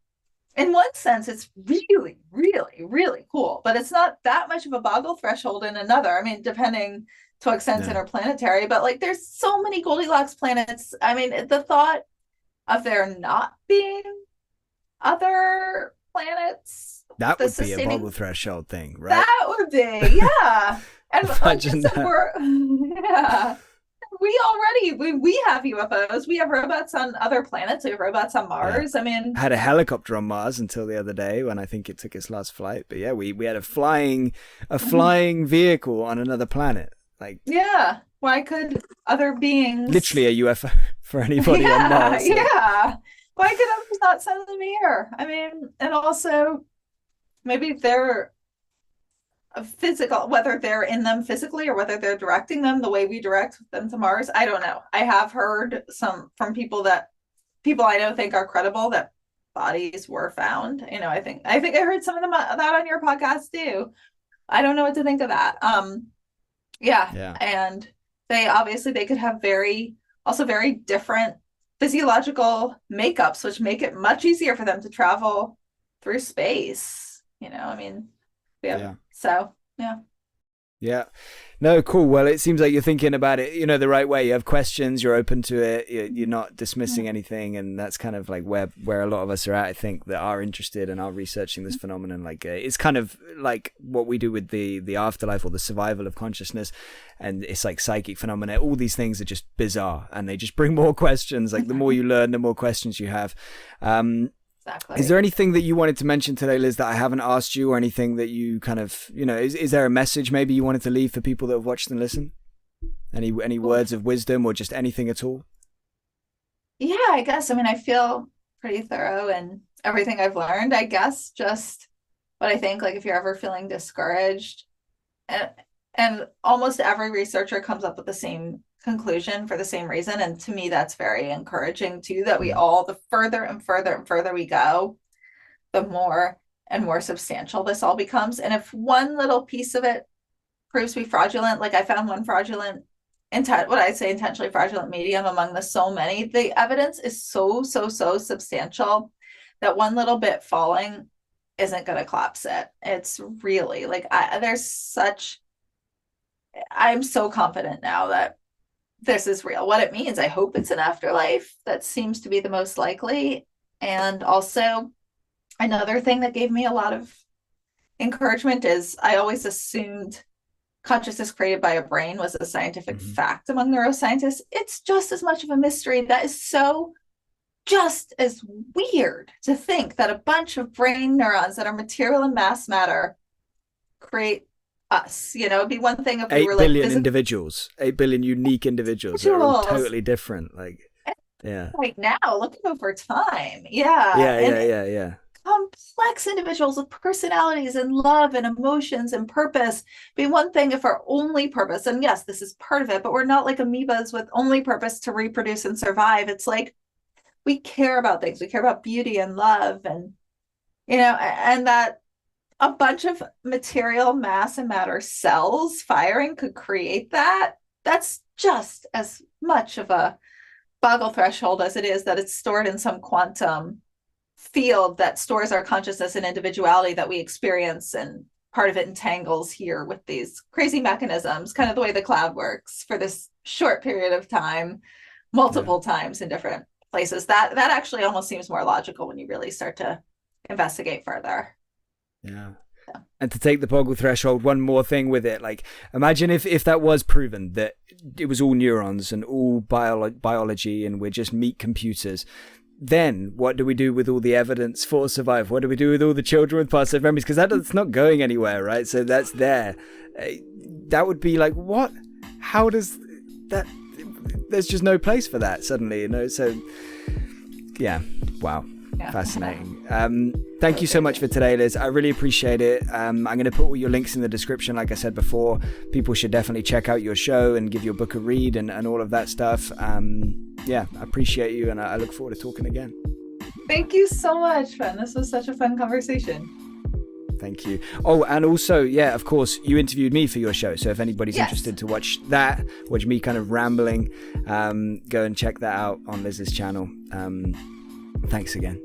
In one sense, it's really, really, really cool, but it's not that much of a boggle threshold in another. I mean, depending to what extent interplanetary, but like, there's so many Goldilocks planets. I mean, the thought of there not being other planets, that would be a boggle threshold thing, right? That would be, yeah. And imagine that. We have UFOs. We have robots on other planets. We have robots on Mars. Yeah. I mean, I had a helicopter on Mars until the other day when I think it took its last flight. But yeah, we had a flying vehicle on another planet. Like, yeah, why could other beings? Literally a UFO for anybody on Mars. So. Yeah, why could others not send them here? I mean, and also maybe they're physical, whether they're in them physically or whether they're directing them the way we direct them to Mars. I don't know. I have heard some from people I know think are credible that bodies were found. I think I heard some of them that on your podcast too. I don't know what to think of that. Yeah. And they could have very different physiological makeups, which make it much easier for them to travel through space. I mean, yeah. So, yeah. Yeah. No, cool. Well, it seems like you're thinking about it, the right way. You have questions, you're open to it, you're not dismissing anything. And that's kind of like where a lot of us are at, I think, that are interested and are researching this phenomenon. Like, it's kind of like what we do with the afterlife or the survival of consciousness. And it's like psychic phenomena. All these things are just bizarre, and they just bring more questions. Like, the more you learn, the more questions you have. Exactly. Is there anything that you wanted to mention today, Liz, that I haven't asked you, or anything that you kind of, is there a message maybe you wanted to leave for people that have watched and listened? Any words of wisdom, or just anything at all? Yeah, I guess. I mean, I feel pretty thorough in everything I've learned. I guess just what I think, like, if you're ever feeling discouraged, and almost every researcher comes up with the same conclusion for the same reason, and to me that's very encouraging too, that we all, the further and further and further we go, the more and more substantial this all becomes. And if one little piece of it proves to be fraudulent, like I found one fraudulent what I'd say intentionally fraudulent medium among the so many, the evidence is so substantial that one little bit falling isn't going to collapse it. It's really like, I'm so confident now that this is real. What it means, I hope it's an afterlife. That seems to be the most likely. And also, another thing that gave me a lot of encouragement is I always assumed consciousness created by a brain was a scientific fact among neuroscientists. It's just as much of a mystery. That is so just as weird to think that a bunch of brain neurons that are material and mass matter create us. It'd be one thing if we were like 8 billion individuals, 8 billion unique individuals that are all totally different. Like, Yeah. right now, looking over time. Yeah. Yeah. Complex individuals with personalities and love and emotions and purpose. Be one thing if our only purpose, and yes, this is part of it, but we're not like amoebas with only purpose to reproduce and survive. It's like we care about things. We care about beauty and love, and and that a bunch of material, mass, and matter cells firing could create that. That's just as much of a boggle threshold as it is that it's stored in some quantum field that stores our consciousness and individuality that we experience, and part of it entangles here with these crazy mechanisms, kind of the way the cloud works for this short period of time, multiple times in different places. That actually almost seems more logical when you really start to investigate further. Yeah. And to take the boggle threshold, one more thing with it, like imagine if that was proven that it was all neurons and all biology and we're just meat computers, then what do we do with all the evidence for survival? What do we do with all the children with past life memories? Because that's not going anywhere, right? So that's there. That would be like, what? How does that? There's just no place for that suddenly, So, yeah, wow. Yeah. Fascinating. Thank you so much for today, Liz. I really appreciate it. I'm going to put all your links in the description. Like I said before, people should definitely check out your show and give your book a read and all of that stuff. I appreciate you, and I look forward to talking again. Thank you so much, Ben. This was such a fun conversation. Thank you. Oh, and also, yeah, of course, you interviewed me for your show. So if anybody's interested to watch me kind of rambling, go and check that out on Liz's channel. Thanks again.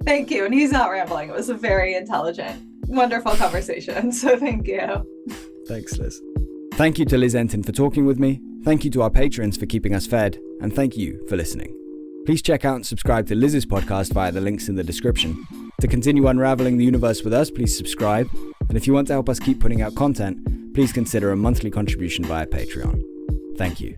Thank you. And he's not rambling. It was a very intelligent, wonderful conversation. So thank you. Thanks, Liz. Thank you to Liz Entin for talking with me. Thank you to our patrons for keeping us fed. And thank you for listening. Please check out and subscribe to Liz's podcast via the links in the description. To continue unraveling the universe with us, please subscribe. And if you want to help us keep putting out content, please consider a monthly contribution via Patreon. Thank you.